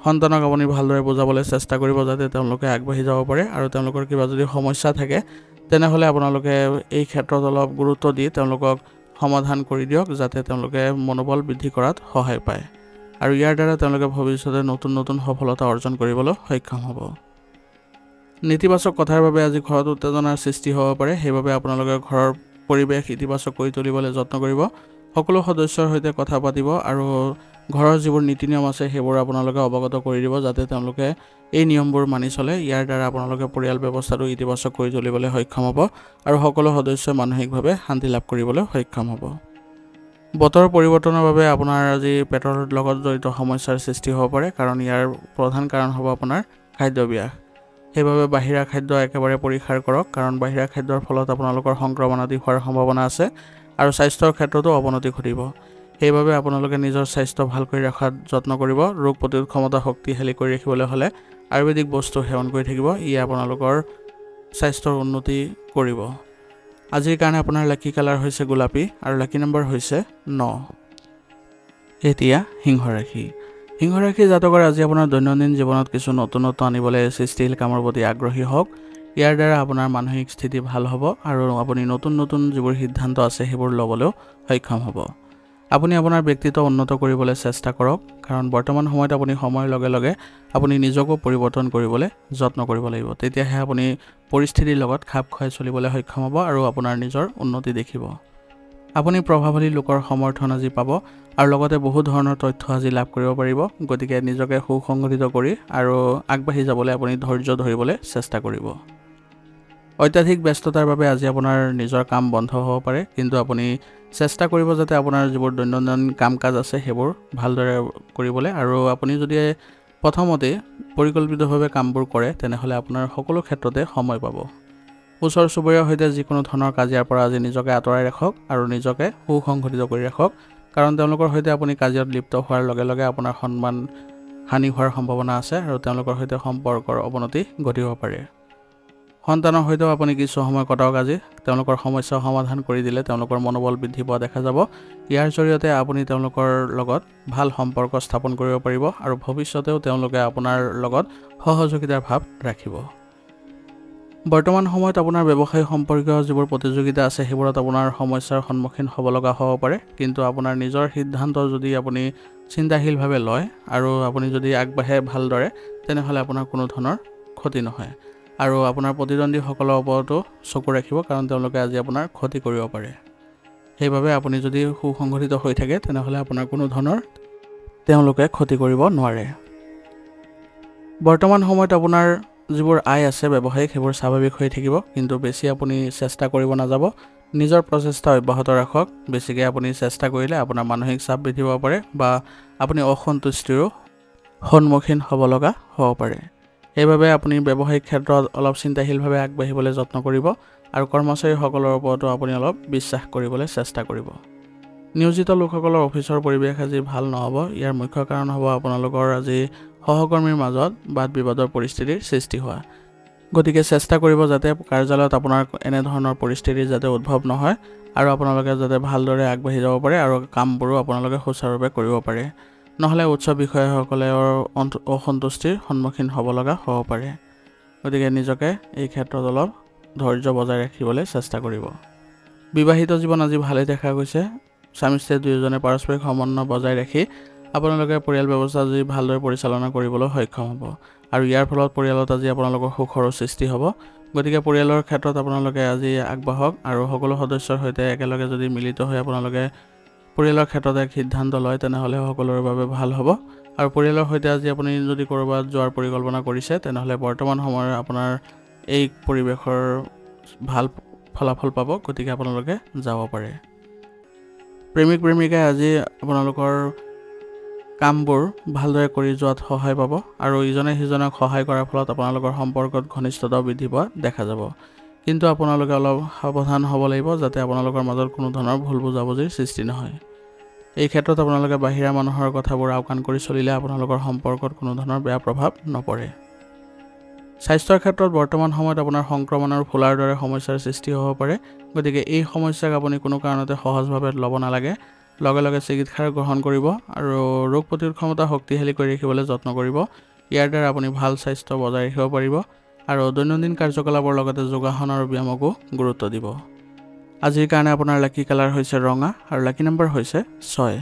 সন্তানক আপুনি ভালদৰে বুজাবলৈ চেষ্টা কৰিব যাতে তেওঁলোকে আগবাঢ়ি যাব পাৰে আৰু তেওঁলোকৰ কিবা যদি সমস্যা থাকে তেনেহ'লে আপোনালোকে এই ক্ষেত্ৰত অলপ গুৰুত্ব দি তেওঁলোকক সমাধান কৰি দিয়ক যাতে তেওঁলোকে মনোবল বৃদ্ধি কৰাত সহায় পায় আৰু ইয়াৰ দ্বাৰা তেওঁলোকে ভৱিষ্যতে নতুন নতুন সফলতা অৰ্জন কৰিবলৈ সক্ষম হ'ব। নেতিবাচক কথাৰ বাবে আজি ঘৰত উত্তেজনাৰ সৃষ্টি হ'ব পাৰে। সেইবাবে আপোনালোকে ঘৰৰ পৰিৱেশ ইতিবাচক কৰি তুলিবলৈ যত্ন কৰিব। সকলো সদস্যৰ সৈতে কথা পাতিব আৰু ঘৰৰ যিবোৰ নীতি নিয়ম আছে সেইবোৰ আপোনালোকে অৱগত কৰি দিব যাতে তেওঁলোকে এই নিয়মবোৰ মানি চলে। ইয়াৰ দ্বাৰা আপোনালোকে পৰিয়াল ব্যৱস্থাটো ইতিবাচক কৰি তুলিবলৈ সক্ষম হ'ব আৰু সকলো সদস্যই মানসিকভাৱে শান্তি লাভ কৰিবলৈ সক্ষম হ'ব। বতৰ পৰিৱৰ্তনৰ বাবে আপোনাৰ আজি পেটৰ লগত জড়িত সমস্যাৰ সৃষ্টি হ'ব পাৰে কাৰণ ইয়াৰ প্ৰধান কাৰণ হ'ব আপোনাৰ খাদ্যাভ্যাস। সেইবাবে বাহিৰা খাদ্য একেবাৰে পৰিহাৰ কৰক কাৰণ বাহিৰা খাদ্যৰ ফলত আপোনালোকৰ সংক্ৰমণ আদি হোৱাৰ সম্ভাৱনা আছে আৰু স্বাস্থ্যৰ ক্ষেত্ৰতো অৱনতি ঘটিব। সেইবাবে আপোনালোকে নিজৰ স্বাস্থ্য ভাল কৰি ৰখাত যত্ন কৰিব। ৰোগ প্ৰতিৰোধ ক্ষমতা শক্তিশালী কৰি ৰাখিবলৈ হ'লে আয়ুৰ্বেদিক বস্তু সেৱন কৰি থাকিব। ই আপোনালোকৰ স্বাস্থ্যৰ উন্নতি কৰিব। আজিৰ কাৰণে আপোনাৰ লাকি কালাৰ হৈছে গোলাপী আৰু লাকি নম্বৰ হৈছে 9। এতিয়া সিংহ ৰাশি। সিংহ ৰাশি জাতকৰ আজি আপোনাৰ দৈনন্দিন জীৱনত কিছু নতুনত্ব আনিবলৈ সৃষ্টিশীল কামৰ প্ৰতি আগ্ৰহী হওক। ইয়াৰ দ্বাৰা আপোনাৰ মানসিক স্থিতি ভাল হ'ব আৰু আপুনি নতুন নতুন যিবোৰ সিদ্ধান্ত আছে সেইবোৰ ল'বলৈও সক্ষম হ'ব। আপুনি আপোনাৰ ব্যক্তিত্ব উন্নত কৰিবলৈ চেষ্টা কৰক কাৰণ বৰ্তমান সময়ত আপুনি সময়ৰ লগে লগে আপুনি নিজকো পৰিৱৰ্তন কৰিবলৈ যত্ন কৰিব লাগিব। তেতিয়াহে আপুনি পৰিস্থিতিৰ লগত খাপ খুৱাই চলিবলৈ সক্ষম হ'ব আৰু আপোনাৰ নিজৰ উন্নতি দেখিব। আপুনি প্ৰভাৱশালী লোকৰ সমৰ্থন আজি পাব আৰু লগতে বহু ধৰণৰ তথ্য আজি লাভ কৰিব পাৰিব। গতিকে নিজকে সুসংগঠিত কৰি আৰু আগবাঢ়ি যাবলৈ আপুনি ধৈৰ্য ধৰিবলৈ চেষ্টা কৰিব। অত্যাধিক ব্যস্ততাৰ বাবে আজি আপোনাৰ নিজৰ কাম বন্ধ হ'ব পাৰে কিন্তু আপুনি চেষ্টা কৰিব যাতে আপোনাৰ যিবোৰ দৈনন্দিন কাম কাজ আছে সেইবোৰ ভালদৰে কৰিবলৈ আৰু আপুনি যদি প্ৰথমতে পৰিকল্পিতভাৱে কামবোৰ কৰে তেনেহ'লে আপোনাৰ সকলো ক্ষেত্ৰতে সময় পাব। ওচৰ চুবুৰীয়াৰ সৈতে যিকোনো ধৰণৰ কাজিয়াৰ পৰা আজি নিজকে আঁতৰাই ৰাখক আৰু নিজকে সুসংগঠিত কৰি ৰাখক কাৰণ তেওঁলোকৰ সৈতে আপুনি কাজিয়াত লিপ্ত হোৱাৰ লগে লগে আপোনাৰ সন্মান হানি হোৱাৰ সম্ভাৱনা আছে আৰু তেওঁলোকৰ সৈতে সম্পৰ্কৰ অৱনতি ঘটিব পাৰে। সন্তানৰ সৈতেও আপুনি কিছু সময় কটাওক। আজি তেওঁলোকৰ সমস্যা সমাধান কৰি দিলে তেওঁলোকৰ মনোবল বৃদ্ধি পোৱা দেখা যাব। ইয়াৰ জৰিয়তে আপুনি তেওঁলোকৰ লগত ভাল সম্পৰ্ক স্থাপন কৰিব পাৰিব আৰু ভৱিষ্যতেও তেওঁলোকে আপোনাৰ লগত সহযোগিতাৰ ভাৱ ৰাখিব। বৰ্তমান সময়ত আপোনাৰ ব্যৱসায় সম্পৰ্কীয় যিবোৰ প্ৰতিযোগিতা আছে সেইবোৰত আপোনাৰ সমস্যাৰ সন্মুখীন হ'ব লগা হ'ব পাৰে কিন্তু আপোনাৰ নিজৰ সিদ্ধান্ত যদি আপুনি চিন্তাশীলভাৱে লয় আৰু আপুনি যদি আগবাঢ়ে ভালদৰে তেনেহ'লে আপোনাৰ কোনো ধৰণৰ ক্ষতি নহয় আৰু আপোনাৰ প্ৰতিদ্বন্দ্বীসকলৰ ওপৰতো চকু ৰাখিব কাৰণ তেওঁলোকে আজি আপোনাৰ ক্ষতি কৰিব পাৰে। সেইবাবে আপুনি যদি সুসংগঠিত হৈ থাকে তেনেহ'লে আপোনাৰ কোনো ধৰণৰ তেওঁলোকে ক্ষতি কৰিব নোৱাৰে। বৰ্তমান সময়ত আপোনাৰ যিবোৰ আয় আছে ব্যৱসায়িক সেইবোৰ স্বাভাৱিক হৈ থাকিব কিন্তু বেছি আপুনি চেষ্টা কৰিব নাযাব। নিজৰ প্ৰচেষ্টা অব্যাহত ৰাখক। বেছিকৈ আপুনি চেষ্টা কৰিলে আপোনাৰ মানসিক চাপ বৃদ্ধি পাব পাৰে বা আপুনি অসন্তুষ্টিৰো সন্মুখীন হ'ব লগা হ'ব পাৰে। সেইবাবে আপুনি ব্যৱসায়িক ক্ষেত্ৰত অলপ চিন্তাশীলভাৱে আগবাঢ়িবলৈ যত্ন কৰিব আৰু কৰ্মচাৰীসকলৰ ওপৰতো আপুনি অলপ বিশ্বাস কৰিবলৈ চেষ্টা কৰিব। নিয়োজিত লোকসকলৰ অফিচৰ পৰিৱেশ আজি ভাল নহ'ব। ইয়াৰ মুখ্য কাৰণ হ'ব আপোনালোকৰ আজি সহকৰ্মীৰ মাজত বাদ বিবাদৰ পৰিস্থিতিৰ সৃষ্টি হোৱা। গতিকে চেষ্টা কৰিব যাতে কাৰ্যালয়ত আপোনাৰ এনেধৰণৰ পৰিস্থিতি যাতে উদ্ভৱ নহয় আৰু আপোনালোকে যাতে ভালদৰে আগবাঢ়ি যাব পাৰে আৰু কামবোৰো আপোনালোকে সুচাৰুৰূপে কৰিব পাৰে। নহ'লে উচ্চ বিষয়াসকলৰ অসন্তুষ্টিৰ সন্মুখীন হ'ব লগা হ'ব পাৰে। গতিকে নিজকে এই ক্ষেত্ৰত অলপ ধৈৰ্য বজাই ৰাখিবলৈ চেষ্টা কৰিব। বিবাহিত জীৱন আজি ভালেই দেখা গৈছে। স্বামী স্ত্ৰী দুয়োজনে পাৰস্পৰিক সমন্বয় বজাই ৰাখি আপোনালোকে পৰিয়াল ব্যৱস্থা আজি ভালদৰে পৰিচালনা কৰিবলৈ সক্ষম হ'ব আৰু ইয়াৰ ফলত পৰিয়ালত আজি আপোনালোকৰ সুখৰো সৃষ্টি হ'ব। গতিকে পৰিয়ালৰ ক্ষেত্ৰত আপোনালোকে আজি আগবাঢ়ক আৰু সকলো সদস্যৰ সৈতে একেলগে যদি মিলিত হৈ আপোনালোকে পৰিয়ালৰ ক্ষেত্ৰত এক সিদ্ধান্ত লয় তেনেহ'লে সকলোৰে বাবে ভাল হ'ব আৰু পৰিয়ালৰ সৈতে আজি আপুনি যদি ক'ৰবাত যোৱাৰ পৰিকল্পনা কৰিছে তেনেহ'লে বৰ্তমান সময়ত আপোনাৰ এই পৰিৱেশৰ ভাল ফলাফল পাব। গতিকে আপোনালোকে যাব পাৰে। প্ৰেমিক প্ৰেমিকাই আজি আপোনালোকৰ কামবোৰ ভালদৰে কৰি যোৱাত সহায় পাব আৰু ইজনে সিজনক সহায় কৰাৰ ফলত আপোনালোকৰ সম্পৰ্কত ঘনিষ্ঠতা বৃদ্ধি পোৱা দেখা যাব। কিন্তু আপোনালোকে অলপ সাৱধান হ'ব লাগিব যাতে আপোনালোকৰ মাজত কোনো ধৰণৰ ভুল বুজাবুজিৰ সৃষ্টি নহয়। এই ক্ষেত্ৰত আপোনালোকে বাহিৰা মানুহৰ কথাবোৰ আওকাণ কৰি চলিলে আপোনালোকৰ সম্পৰ্কত কোনো ধৰণৰ বেয়া প্ৰভাৱ নপৰে। স্বাস্থ্যৰ ক্ষেত্ৰত বৰ্তমান সময়ত আপোনাৰ সংক্ৰমণ আৰু ফুলাৰ দৰে সমস্যাৰ সৃষ্টি হ'ব পাৰে, গতিকে এই সমস্যাক আপুনি কোনো কাৰণতে সহজভাৱে ল'ব নালাগে। লগে লগে চিকিৎসা গ্ৰহণ কৰিব আৰু ৰোগ প্ৰতিৰোধ ক্ষমতা শক্তিশালী কৰি ৰাখিবলৈ যত্ন কৰিব। ইয়াৰ দ্বাৰা আপুনি ভাল স্বাস্থ্য বজাই ৰাখিব পাৰিব আৰু দৈনন্দিন কাৰ্যকলাপৰ লগতে যোগাসন আৰু ব্যায়ামকো গুৰুত্ব দিব। আজিৰ কাৰণে আপোনাৰ লাকি কালাৰ হৈছে ৰঙা আৰু লাকি নম্বৰ হৈছে 6।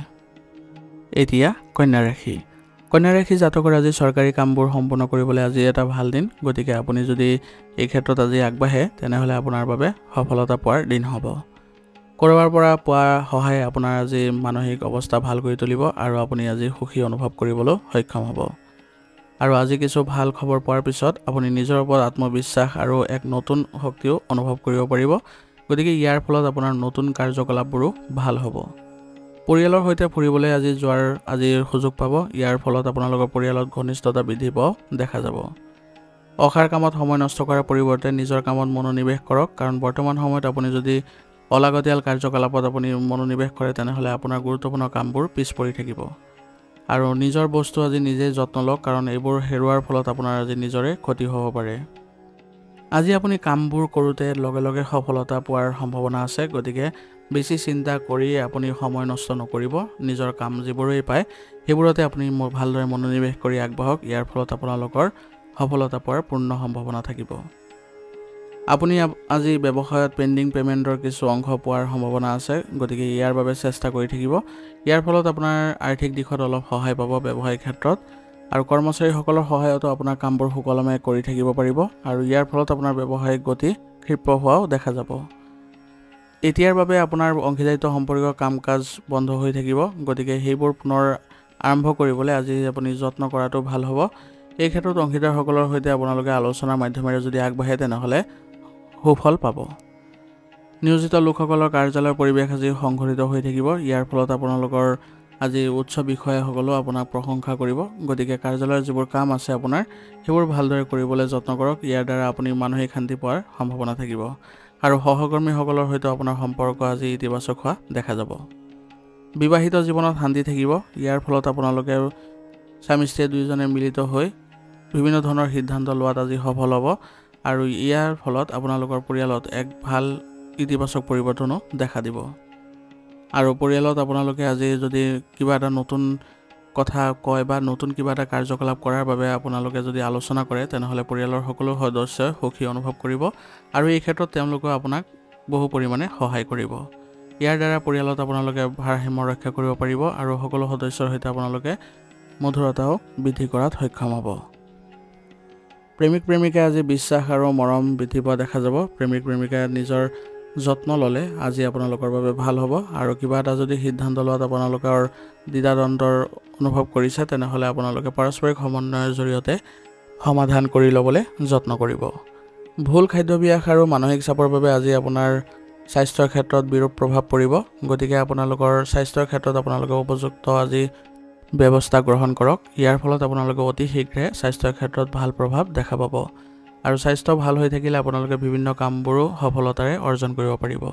এতিয়া কন্যা ৰাশি। কন্যা ৰাশি জাতকৰ আজি চৰকাৰী কামবোৰ সম্পূৰ্ণ কৰিবলৈ আজি এটা ভাল দিন, গতিকে আপুনি যদি এই ক্ষেত্ৰত আজি আগবাঢ়ে তেনেহ'লে আপোনাৰ বাবে সফলতা পোৱাৰ দিন হ'ব। ক'ৰবাৰ পৰা পোৱা সহায় আপোনাৰ আজি মানসিক অৱস্থা ভাল কৰি তুলিব আৰু আপুনি আজি সুখী অনুভৱ কৰিবলৈ সক্ষম হ'ব। আৰু আজি কিছু ভাল খবৰ পোৱাৰ পিছত আপুনি নিজৰ ওপৰত আত্মবিশ্বাস আৰু এক নতুন শক্তিও অনুভৱ কৰিব পাৰিব, গতিকে ইয়াৰ ফলত আপোনাৰ নতুন কাৰ্যকলাপবোৰো ভাল হ'ব। পৰিয়ালৰ সৈতে ফুৰিবলৈ আজি যোৱাৰ সুযোগ পাব। ইয়াৰ ফলত আপোনালোকৰ পৰিয়ালত ঘনিষ্ঠতা বৃদ্ধি পোৱা দেখা যাব। অসাৰ কামত সময় নষ্ট কৰাৰ পৰিৱৰ্তে নিজৰ কামত মনোনিৱেশ কৰক, কাৰণ বৰ্তমান সময়ত আপুনি যদি অলাগতিয়াল কাৰ্যকলাপত আপুনি মনোনিৱেশ কৰে তেনেহ'লে আপোনাৰ গুৰুত্বপূৰ্ণ কামবোৰ পিছ পৰি থাকিব। আৰু নিজৰ বস্তু আজি নিজেই যত্ন লওক, কাৰণ এইবোৰ হেৰুৱাৰ ফলত আপোনাৰ আজি নিজৰে ক্ষতি হ'ব পাৰে। আজি আপুনি কামবোৰ কৰোঁতে লগে লগে সফলতা পোৱাৰ সম্ভাৱনা আছে, গতিকে বেছি চিন্তা কৰি আপুনি সময় নষ্ট নকৰিব। নিজৰ কাম যিবোৰেই পায় সেইবোৰতে আপুনি ভালদৰে মনোনিৱেশ কৰি আগবাঢ়ক। ইয়াৰ ফলত আপোনালোকৰ সফলতা পোৱাৰ পূৰ্ণ সম্ভাৱনা থাকিব। আপুনি আজি ব্যৱসায়ত পেণ্ডিং পে'মেণ্টৰ কিছু অংশ পোৱাৰ সম্ভাৱনা আছে, গতিকে ইয়াৰ বাবে চেষ্টা কৰি থাকিব। ইয়াৰ ফলত আপোনাৰ আৰ্থিক দিশত অলপ সহায় পাব ব্যৱসায়িক ক্ষেত্ৰত, আৰু কৰ্মচাৰীসকলৰ সহায়তো আপোনাৰ কামবোৰ সুকলমে কৰি থাকিব পাৰিব আৰু ইয়াৰ ফলত আপোনাৰ ব্যৱসায়িক গতি ক্ষিপ্ৰ হোৱাও দেখা যাব। এতিয়াৰ বাবে আপোনাৰ অংশীদাৰিত্ব সম্পৰ্কীয় কাম কাজ বন্ধ হৈ থাকিব, গতিকে সেইবোৰ পুনৰ আৰম্ভ কৰিবলৈ আজি আপুনি যত্ন কৰাটো ভাল হ'ব। এই ক্ষেত্ৰত অংশীদাৰসকলৰ সৈতে আপোনালোকে আলোচনাৰ মাধ্যমেৰে যদি আগবাঢ়ে তেনেহ'লে সুফল পাব। নিয়োজিত লোকসকলৰ কাৰ্যালয়ৰ পৰিৱেশ আজি সংঘটিত হৈ থাকিব। ইয়াৰ ফলত আপোনালোকৰ আজি উচ্চ বিষয়াসকলেও আপোনাক প্ৰশংসা কৰিব, গতিকে কাৰ্যালয়ৰ যিবোৰ কাম আছে আপোনাৰ সেইবোৰ ভালদৰে কৰিবলৈ যত্ন কৰক। ইয়াৰ দ্বাৰা আপুনি মানসিক শান্তি পোৱাৰ সম্ভাৱনা থাকিব আৰু সহকৰ্মীসকলৰ সৈতে আপোনাৰ সম্পৰ্ক আজি ইতিবাচক হোৱা দেখা যাব। বিবাহিত জীৱনত শান্তি থাকিব। ইয়াৰ ফলত আপোনালোকে স্বামী স্ত্ৰী দুয়োজনে মিলিত হৈ বিভিন্ন ধৰণৰ সিদ্ধান্ত লোৱাত আজি সফল হ'ব আৰু ইয়াৰ ফলত আপোনালোকৰ পৰিয়ালত এক ভাল ইতিবাচক পৰিৱৰ্তনো দেখা দিব। আৰু পৰিয়ালত আপোনালোকে আজি যদি কিবা এটা নতুন কথা কয় বা নতুন কিবা এটা কাৰ্যকলাপ কৰাৰ বাবে আপোনালোকে যদি আলোচনা কৰে তেনেহ'লে পৰিয়ালৰ সকলো সদস্যই সুখী অনুভৱ কৰিব আৰু এই ক্ষেত্ৰত তেওঁলোকেও আপোনাক বহু পৰিমাণে সহায় কৰিব। ইয়াৰ দ্বাৰা পৰিয়ালত আপোনালোকে ভাৰসাম্য ৰক্ষা কৰিব পাৰিব আৰু সকলো সদস্যৰ সৈতে আপোনালোকে মধুৰতাও বৃদ্ধি কৰাত সক্ষম হ'ব। প্ৰেমিক প্ৰেমিকাই আজি বিশ্বাস আৰু মৰম বৃদ্ধি পোৱা দেখা যাব। প্ৰেমিক প্ৰেমিকাই নিজৰ যত্ন ল'লে আজি আপোনালোকৰ বাবে ভাল হ'ব আৰু কিবা এটা যদি সিদ্ধান্ত লোৱাত আপোনালোকৰ দ্বিধাদ্বন্দ্বৰ অনুভৱ কৰিছে তেনেহ'লে আপোনালোকে পাৰস্পৰিক সমন্বয়ৰ জৰিয়তে সমাধান কৰি ল'বলৈ যত্ন কৰিব। ভুল খাদ্যাভ্যাস আৰু মানসিক চাপৰ বাবে আজি আপোনাৰ স্বাস্থ্যৰ ক্ষেত্ৰত বিৰূপ প্ৰভাৱ পৰিব, গতিকে আপোনালোকৰ স্বাস্থ্যৰ ক্ষেত্ৰত আপোনালোকে উপযুক্ত আজি ব্যৱস্থা গ্ৰহণ কৰক। ইয়াৰ ফলত আপোনালোকে অতি শীঘ্ৰে স্বাস্থ্যৰ ক্ষেত্ৰত ভাল প্ৰভাৱ দেখা পাব আৰু স্বাস্থ্য ভাল হৈ থাকিলে আপোনালোকে বিভিন্ন কামবোৰো সফলতাৰে অৰ্জন কৰিব পাৰিব।